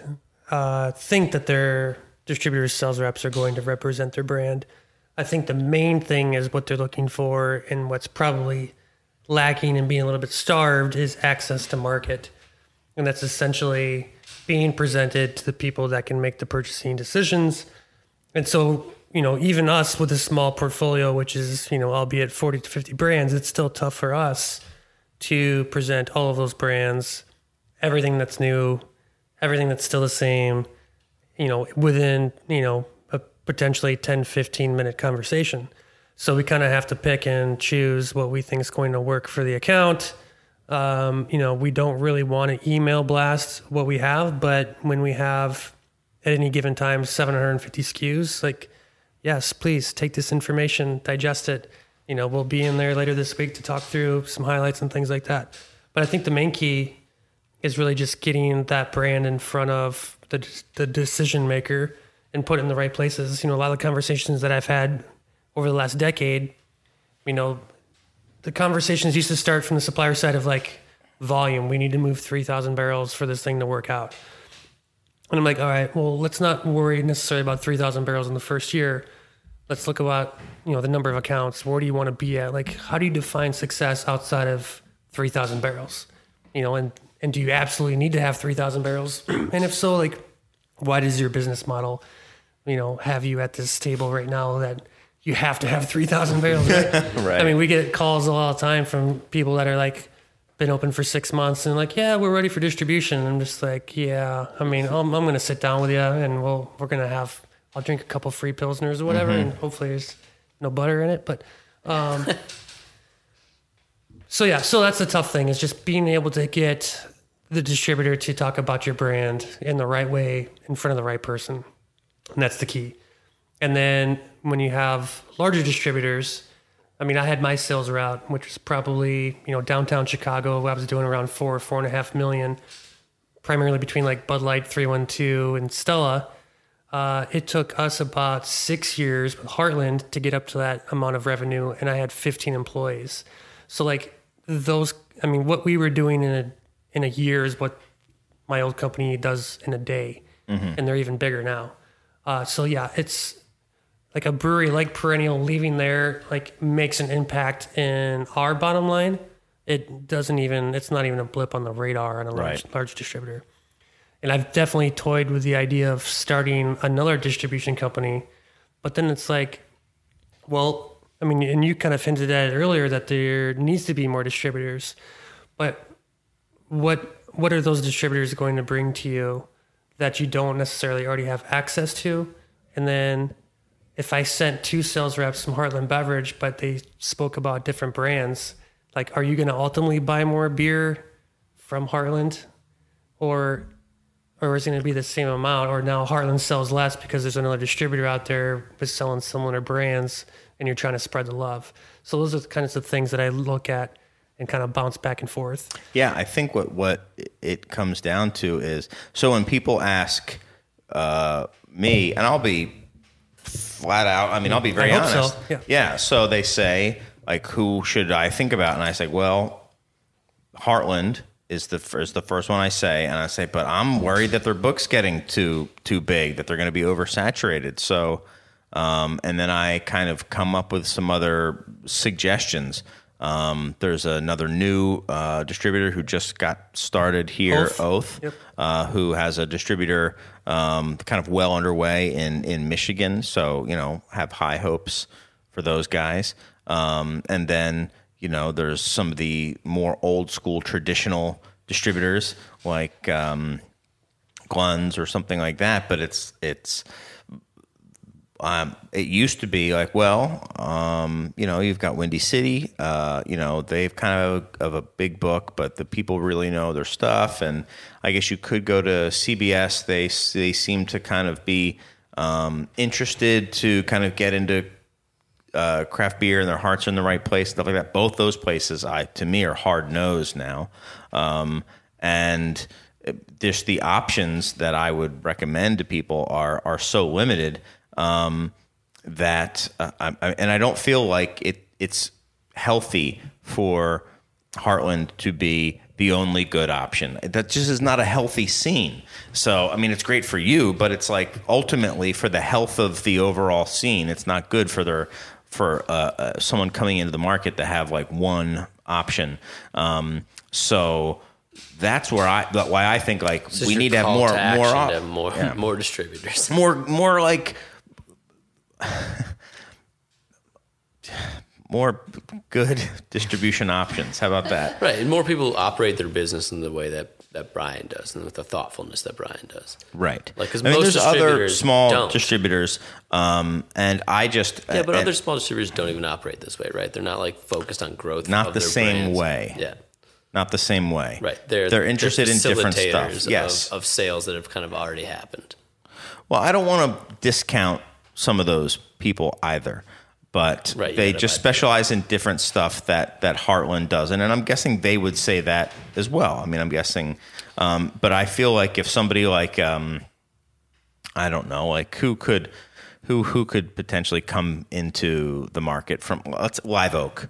think that their distributors' sales reps are going to represent their brand. I think the main thing is what they're looking for and what's probably lacking and being a little bit starved is access to market. And that's essentially being presented to the people that can make the purchasing decisions. And so, even us with a small portfolio, which is, albeit 40 to 50 brands, it's still tough for us to present all of those brands, everything that's new, everything that's still the same, within, a potentially 10, 15 minute conversation. So we kind of have to pick and choose what we think is going to work for the account. We don't really want to email blast what we have, but when we have at any given time 750 SKUs, like, yes, please take this information, digest it. We'll be in there later this week to talk through some highlights and things like that. But I think the main key is really just getting that brand in front of the decision maker and put it in the right places. A lot of the conversations that I've had over the last decade, the conversations used to start from the supplier side of like volume. We need to move 3,000 barrels for this thing to work out. And I'm like, all right, well, let's not worry necessarily about 3,000 barrels in the first year. Let's look about, the number of accounts. Where do you want to be at? Like, how do you define success outside of 3,000 barrels? And do you absolutely need to have 3,000 barrels? And if so, like, why does your business model, have you at this table right now that you have to have 3,000 barrels, right? Right. I mean, we get calls all the time from people that are like, been open for 6 months and like, yeah, we're ready for distribution. And I'm just like, yeah, I'm going to sit down with you and we're going to I'll drink a couple free Pilsners or whatever. And hopefully there's no butter in it. But, so that's the tough thing, is just being able to get the distributor to talk about your brand in the right way in front of the right person. And that's the key. And then when you have larger distributors, I had my sales route, which was probably, downtown Chicago. I was doing around 4.5 million, primarily between like Bud Light, 312, and Stella. It took us about 6 years with Heartland to get up to that amount of revenue, and I had 15 employees. So like what we were doing in a year is what my old company does in a day, and they're even bigger now. It's like a brewery like Perennial leaving there like makes an impact in our bottom line. It's not even a blip on the radar on a large distributor. And I've definitely toyed with the idea of starting another distribution company, but then it's like, well, and you kind of hinted at it earlier that there needs to be more distributors, but what are those distributors going to bring to you that you don't necessarily already have access to? And then if I sent 2 sales reps from Heartland Beverage, but they spoke about different brands, like, are you going to ultimately buy more beer from Heartland, or is it going to be the same amount? Or now Heartland sells less because there's another distributor out there with selling similar brands, and you're trying to spread the love. So those are the kinds of things that I look at and kind of bounce back and forth. Yeah, I think what it comes down to is, so when people ask me, and I'll be flat out, I'll be very honest. So. Yeah, so they say, like, who should I think about? And I say, well, Heartland is the first one I say, and I say, but I'm worried that their book's getting too big, that they're going to be oversaturated. So, and then I kind of come up with some other suggestions. There's another new distributor who just got started here, Oath, Yep. Who has a distributor kind of well underway in Michigan. So, have high hopes for those guys. And then, there's some of the more old school traditional distributors like Glenn's or something like that. But it used to be like, well, you've got Windy City, they've kind of a big book, but the people really know their stuff. And I guess you could go to CBS. They seem to kind of be interested to kind of get into craft beer, and their hearts are in the right place, stuff like that. Both those places, to me, are hard-nosed now. And just the options that I would recommend to people are so limited that I don't feel like it's healthy for Heartland to be the only good option. That just is not a healthy scene. So, it's great for you, but it's like ultimately for the health of the overall scene, it's not good for someone coming into the market to have like one option. So that's why I think like This is we your need to have call more to action more to have more distributors. more like more good distribution options. How about that? Right, and more people operate their business in the way that Brian does, and with the thoughtfulness that Brian does. Right. Like, because I mean, most there's other distributors small don't. distributors, and I just Yeah, but other small distributors don't even operate this way, right? They're not like focused on growth. Not of the their same brands. way. Yeah, not the same way. right. They're interested in different stuff. facilitators Yes. of sales that have kind of already happened. Well, I don't want to discount some of those people either, but Right, you they gotta just buy specialize in different stuff that Heartland doesn't, and I'm guessing they would say that as well. I mean, I'm guessing, but I feel like if somebody like I don't know, like who could potentially come into the market from Live Oak.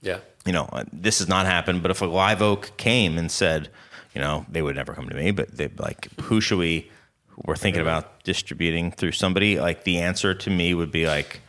Yeah. You know, this has not happened, but if a Live Oak came and said, you know, they would never come to me, but they'd like, we're thinking about distributing through somebody, like the answer to me would be like,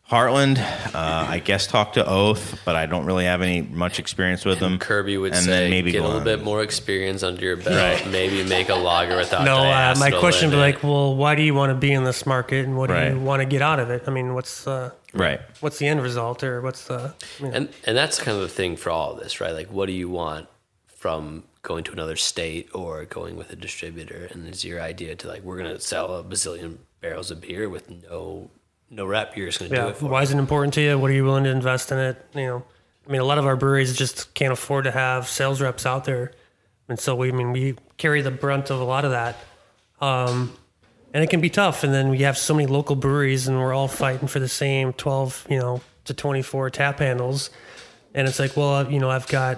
Heartland, I guess talk to Oath, but I don't really have much experience with them. Kerby would and say, then maybe get a go little on. bit more experience under your belt. Maybe make a lager without No, diacetyl my question would in be it. like, well, why do you want to be in this market, and what do Right. you want to get out of it? I mean, what's Right. what's the end result, or what's the And that's kind of the thing for all of this, right? Like, what do you want from going to another state or going with a distributor? And is your idea to like, we're going to sell a bazillion barrels of beer with no rep? You're just going to do it for why is it important to you? What are you willing to invest in it? You know, I mean, a lot of our breweries just can't afford to have sales reps out there, and so we carry the brunt of a lot of that. And it can be tough. And then we have so many local breweries, and we're all fighting for the same 12, to 24 tap handles. And it's like, well, I've got,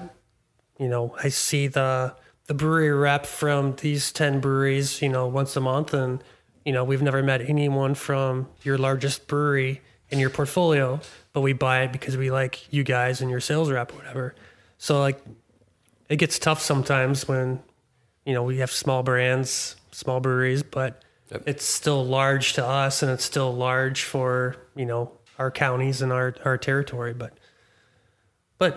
I see the brewery rep from these 10 breweries, once a month. And, we've never met anyone from your largest brewery in your portfolio, but we buy it because we like you guys and your sales rep or whatever. So like, it gets tough sometimes when, we have small brands, small breweries, but it's still large to us, and it's still large for, our counties and our territory. But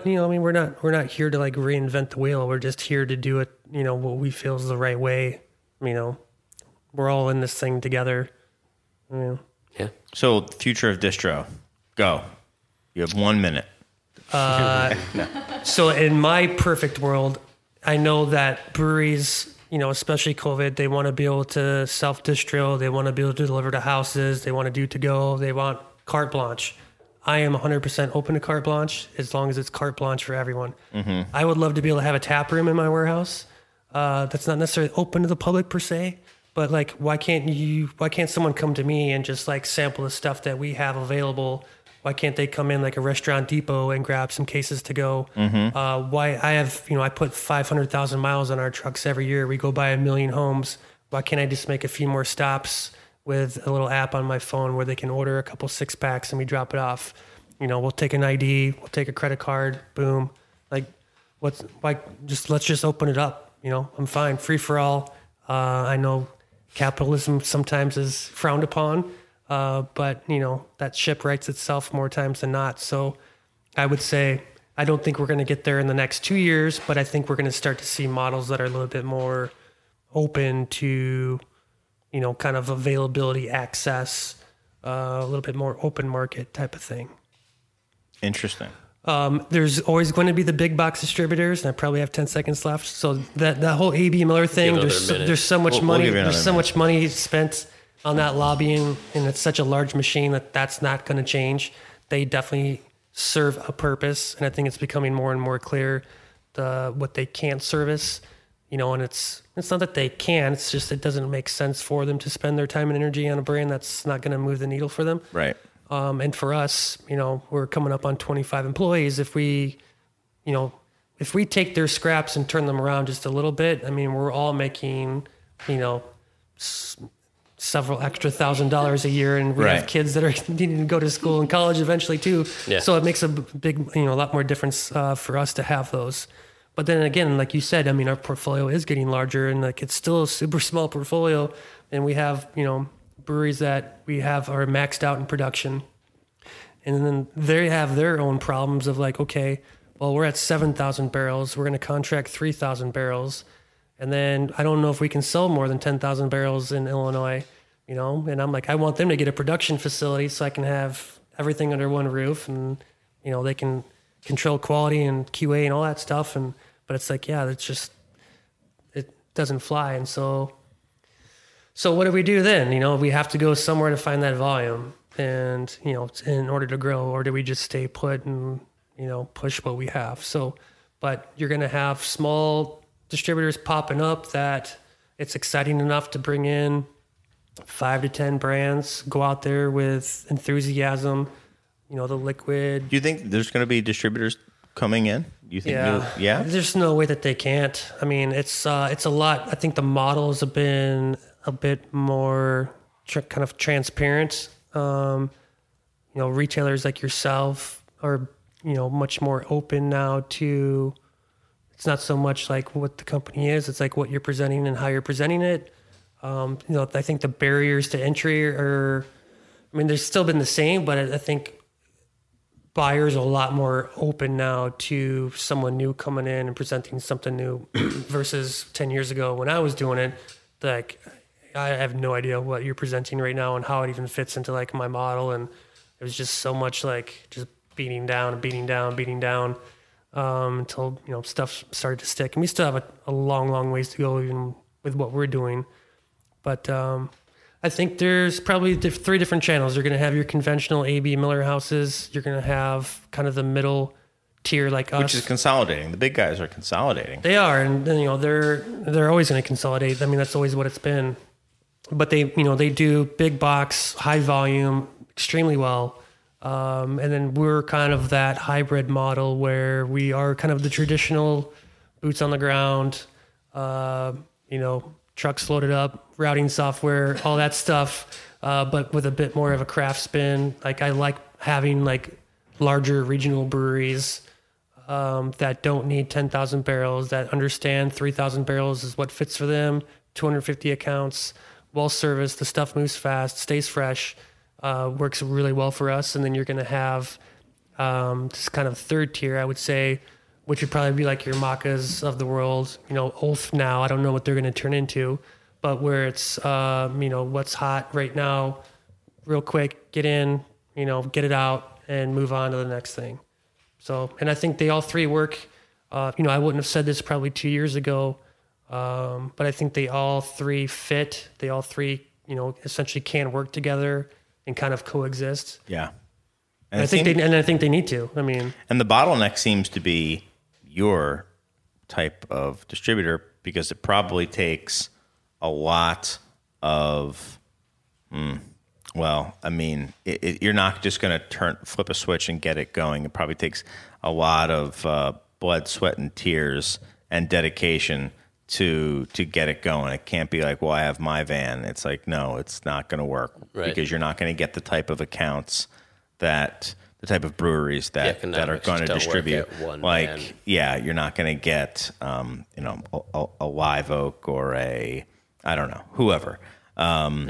we're not here to like reinvent the wheel. We're just here to do it, what we feel is the right way. We're all in this thing together. Yeah. So, future of distro, go. You have 1 minute. So in my perfect world, I know that breweries, especially COVID, they want to be able to self-distro. They want to be able to deliver to houses. They want to do to-go. They want carte blanche. I am 100% open to carte blanche as long as it's carte blanche for everyone. Mm-hmm. I would love to be able to have a tap room in my warehouse. That's not necessarily open to the public per se, but like, why can't someone come to me and just like sample the stuff that we have available? Why can't they come in like a Restaurant Depot and grab some cases to go? Mm-hmm. Why I put 500,000 miles on our trucks every year. We go by 1 million homes. Why can't I just make a few more stops with a little app on my phone where they can order a couple 6-packs and we drop it off? We'll take an ID, we'll take a credit card, boom. Like, let's just open it up. I'm fine. Free for all. I know capitalism sometimes is frowned upon. But that ship rights itself more times than not. So I would say, I don't think we're going to get there in the next 2 years, but I think we're going to start to see models that are a little bit more open to, kind of availability, access, a little bit more open market type of thing. Interesting. There's always going to be the big box distributors, and I probably have 10 seconds left. So that whole AB Miller thing, there's so much money, much money spent on that lobbying, and it's such a large machine that's not going to change. They definitely serve a purpose, and I think it's becoming more and more clear what they can't service. And it's not that they can, it's just it doesn't make sense for them to spend their time and energy on a brand that's not going to move the needle for them. Right. And for us, we're coming up on 25 employees. If we take their scraps and turn them around just a little bit, I mean, we're all making, several extra $1,000s a year, and we have kids that are needing to go to school and college eventually too. Yeah. So it makes a big, a lot more difference for us to have those. But then again, like you said, I mean, our portfolio is getting larger, and like it's still a super small portfolio, and we have, breweries that we have are maxed out in production, and then they have their own problems of like, okay, well, we're at 7,000 barrels. We're going to contract 3,000 barrels. And then I don't know if we can sell more than 10,000 barrels in Illinois, you know? And I'm like, I want them to get a production facility so I can have everything under one roof and, you know, they can control quality and QA and all that stuff. But it's like, yeah, it's just, it doesn't fly. And so what do we do then? You know, we have to go somewhere to find that volume and, you know, in order to grow, or do we just stay put and, you know, push what we have? So, but you're going to have small distributors popping up that it's exciting enough to bring in 5 to 10 brands, go out there with enthusiasm, you know, the liquid. Do you think there's going to be distributors coming in? You think? Yeah. There's no way that they can't. I mean, it's a lot. I think the models have been a bit more kind of transparent. You know, retailers like yourself are, you know, much more open now to, it's not so much like what the company is, it's like what you're presenting and how you're presenting it. You know, I think the barriers to entry are, I mean, there's still been the same, but I think buyers are a lot more open now to someone new coming in and presenting something new versus 10 years ago when I was doing it. Like, I have no idea what you're presenting right now and how it even fits into like my model. And it was just so much like just beating down until, you know, stuff started to stick. And we still have a long ways to go even with what we're doing. But I think there's probably 3 different channels. You're going to have your conventional AB Miller houses. You're going to have kind of the middle tier like us. Which is consolidating. The big guys are consolidating. They are. And you know, they're always going to consolidate. I mean, that's always what it's been. But they, you know, they do big box, high volume, extremely well. And then we're kind of that hybrid model where we are kind of the traditional boots on the ground, you know, trucks loaded up, routing software, all that stuff, but with a bit more of a craft spin. Like I like having like larger regional breweries that don't need 10,000 barrels, that understand 3,000 barrels is what fits for them, 250 accounts, well serviced, the stuff moves fast, stays fresh. Works really well for us. And then you're going to have this kind of third tier, I would say, which would probably be like your Macas of the world, you know, Ulf now. I don't know what they're going to turn into, but where it's, you know, what's hot right now, real quick, get in, you know, get it out and move on to the next thing. So, and I think they all 3 work. You know, I wouldn't have said this probably 2 years ago, but I think they all 3 fit. They all 3, you know, essentially can work together and kind of coexist. Yeah. And I think they need to. I mean, and the bottleneck seems to be your type of distributor because it probably takes a lot of, well, I mean, you're not just going to flip a switch and get it going. It probably takes a lot of blood, sweat, and tears and dedication to get it going. It can't be like, well, I have my van. It's like, no, it's not going to work because you're not going to get the type of accounts the type of breweries that are going to distribute. Like, van. Yeah, you're not going to get, you know, a Live Oak or I don't know, whoever. The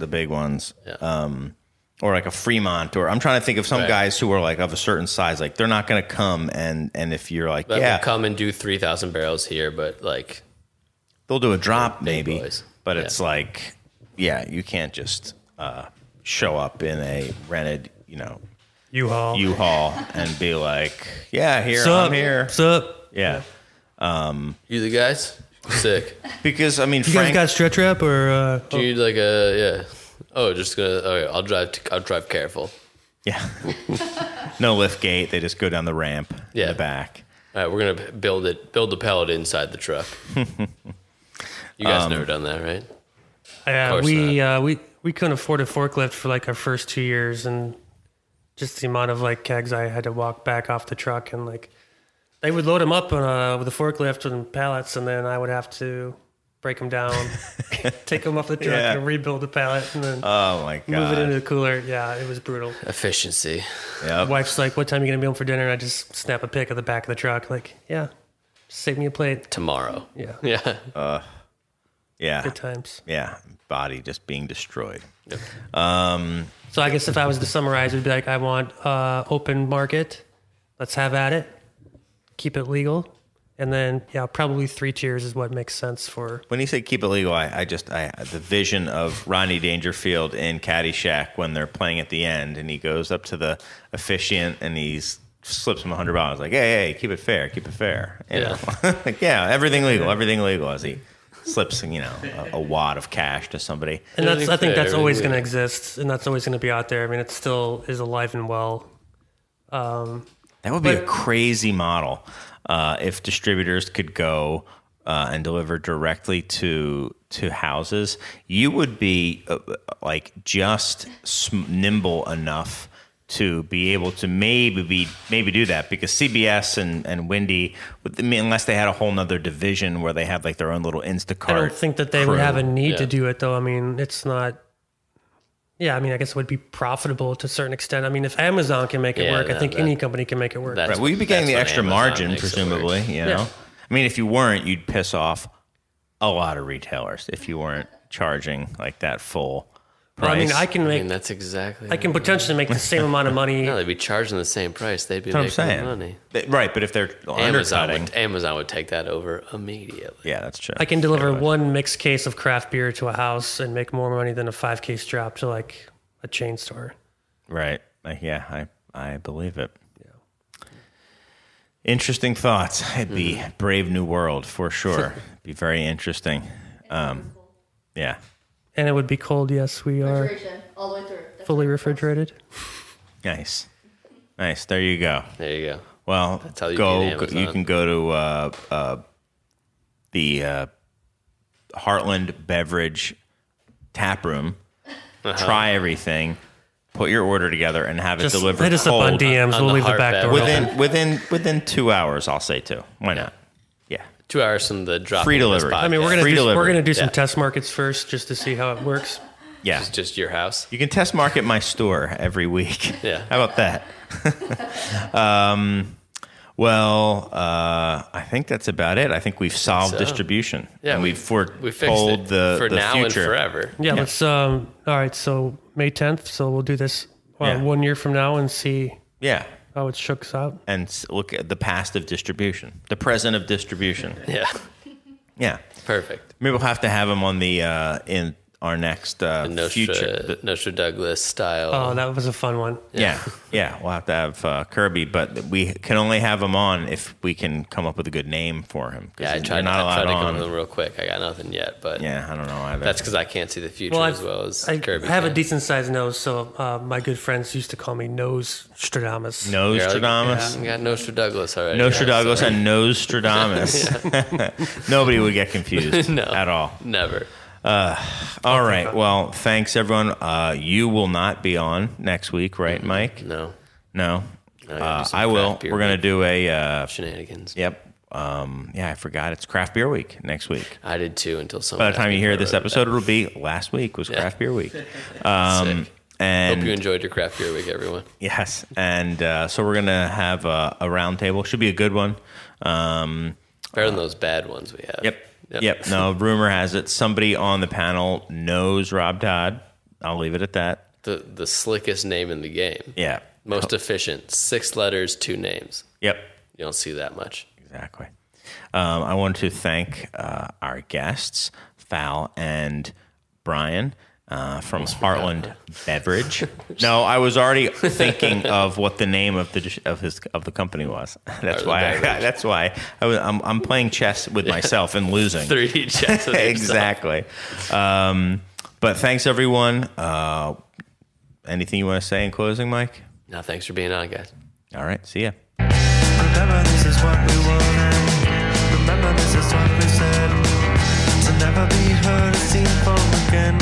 big ones. Yeah. Or like a Fremont, or I'm trying to think of some guys who are like of a certain size, like they're not going to come and if you're like, they'll come and do 3,000 barrels here, but like they'll do a drop maybe, but it's like, you can't just show up in a rented, you know, U-Haul and be like, I'm here. What's up? Yeah. You the guys? Sick. Because I mean, you guys got stretch wrap or do you need like a I'll drive careful. Yeah. No lift gate. They just go down the ramp in the back. All right, we're gonna build the pellet inside the truck. You guys never done that, right? Yeah, we couldn't afford a forklift for like our first 2 years, and just the amount of like kegs I had to walk back off the truck, and like they would load them up with a forklift and pallets, and then I would have to break them down, take them off the truck, and rebuild the pallet, and then move it into the cooler. Yeah, it was brutal. Efficiency. Yeah. Wife's like, "What time are you gonna be home for dinner?" And I just snap a pic of the back of the truck, like, "Yeah, just save me a plate tomorrow." Yeah. Yeah. Yeah. Good times. Yeah. Body just being destroyed. Yep. So I guess if I was to summarize, it'd be like, I want open market. let's have at it. Keep it legal. And then, yeah, probably 3 tiers is what makes sense for. When you say keep it legal, I the vision of Rodney Dangerfield in Caddyshack when they're playing at the end, and he goes up to the officiant and he slips him $100, like, hey, keep it fair, you know? Like, yeah, everything legal as he slips, you know, a wad of cash to somebody. And I think that's always going to exist, and that's always going to be out there. I mean, it still is alive and well. That would be a crazy model. If distributors could go and deliver directly to houses, you would be like just nimble enough to be able to maybe do that, because CBS and Windy, unless they had a whole nother division where they have like their own little Instacart. I don't think that they would have a need to do it, though. I mean, it's not. Yeah, I mean, I guess it would be profitable to a certain extent. I mean, if Amazon can make it work, I think any company can make it work. Right. Well, you'd be getting the extra margin, presumably. You know, I mean, if you weren't, you'd piss off a lot of retailers if you weren't charging like that full price. Well, I mean, that's exactly. I can potentially make the same amount of money. No, they'd be charging the same price. They'd be making money. Right, but if they're undercutting, Amazon would take that over immediately. Yeah, that's true. I can deliver one mixed case of craft beer to a house and make more money than a 5-case drop to like a chain store. Right. Yeah, I believe it. Yeah. Interesting thoughts. It'd be brave new world for sure. Be very interesting. Yeah. And it would be cold. Yes, we are all the way through. fully refrigerated. Nice. There you go. Well, that's how you you can go to the Heartland Beverage tap room, try everything, put your order together, and have it delivered. Hit us up on DMs. We'll leave the back door open. Within 2 hours, I'll say too. Why not? Yeah. 2 hours from the drop. Free delivery. I mean, we're gonna do some test markets first just to see how it works. Yeah. It's just your house. You can test market my store every week. Yeah. How about that? I think that's about it. I think we've solved distribution. Yeah, and we've fixed told it the for now and future. forever. Yeah, let's. All right, so May 10th. So we'll do this 1 year from now and see. Yeah. How it shooks out. And look at the past of distribution, the present of distribution. Yeah. Yeah. Perfect. Maybe we'll have to have him on the in our next future. Nostra Douglas style. Oh, that was a fun one. Yeah. We'll have to have Kerby, but we can only have him on if we can come up with a good name for him. Yeah, I tried to come up with them real quick. I got nothing yet, but yeah, I don't know either. That's because I can't see the future as well as Kerby. I have a decent sized nose, so my good friends used to call me Nostradamus. Nostradamus? You got Nostra Douglas already. Nostra Douglas and Nostradamus. Nobody would get confused at all. Never. All right. Well, thanks, everyone. You will not be on next week, right, Mike? No. I will. We're going to do a... shenanigans. Yep. I forgot. It's Craft Beer Week next week. I did too until someone... By the time you hear this episode, it'll be last week was Craft Beer Week. Sick. And hope you enjoyed your Craft Beer Week, everyone. Yes. And so we're going to have a round table. Should be a good one. Better than those bad ones we have. Yep. No, rumor has it somebody on the panel knows Rob Todd. I'll leave it at that. The slickest name in the game. Yeah. Most efficient. 6 letters, 2 names. Yep. You don't see that much. Exactly. I want to thank our guests, Fal and Brian. From Heartland Beverage. No, I was already thinking of what the name of the company was. That's why I'm playing chess with myself and losing. 3D chess with exactly. But thanks everyone. Anything you want to say in closing, Mike? No, thanks for being on, guys. All right, see ya. Remember this is what we wanted. Remember this is what we said. To never be heard or seen from again.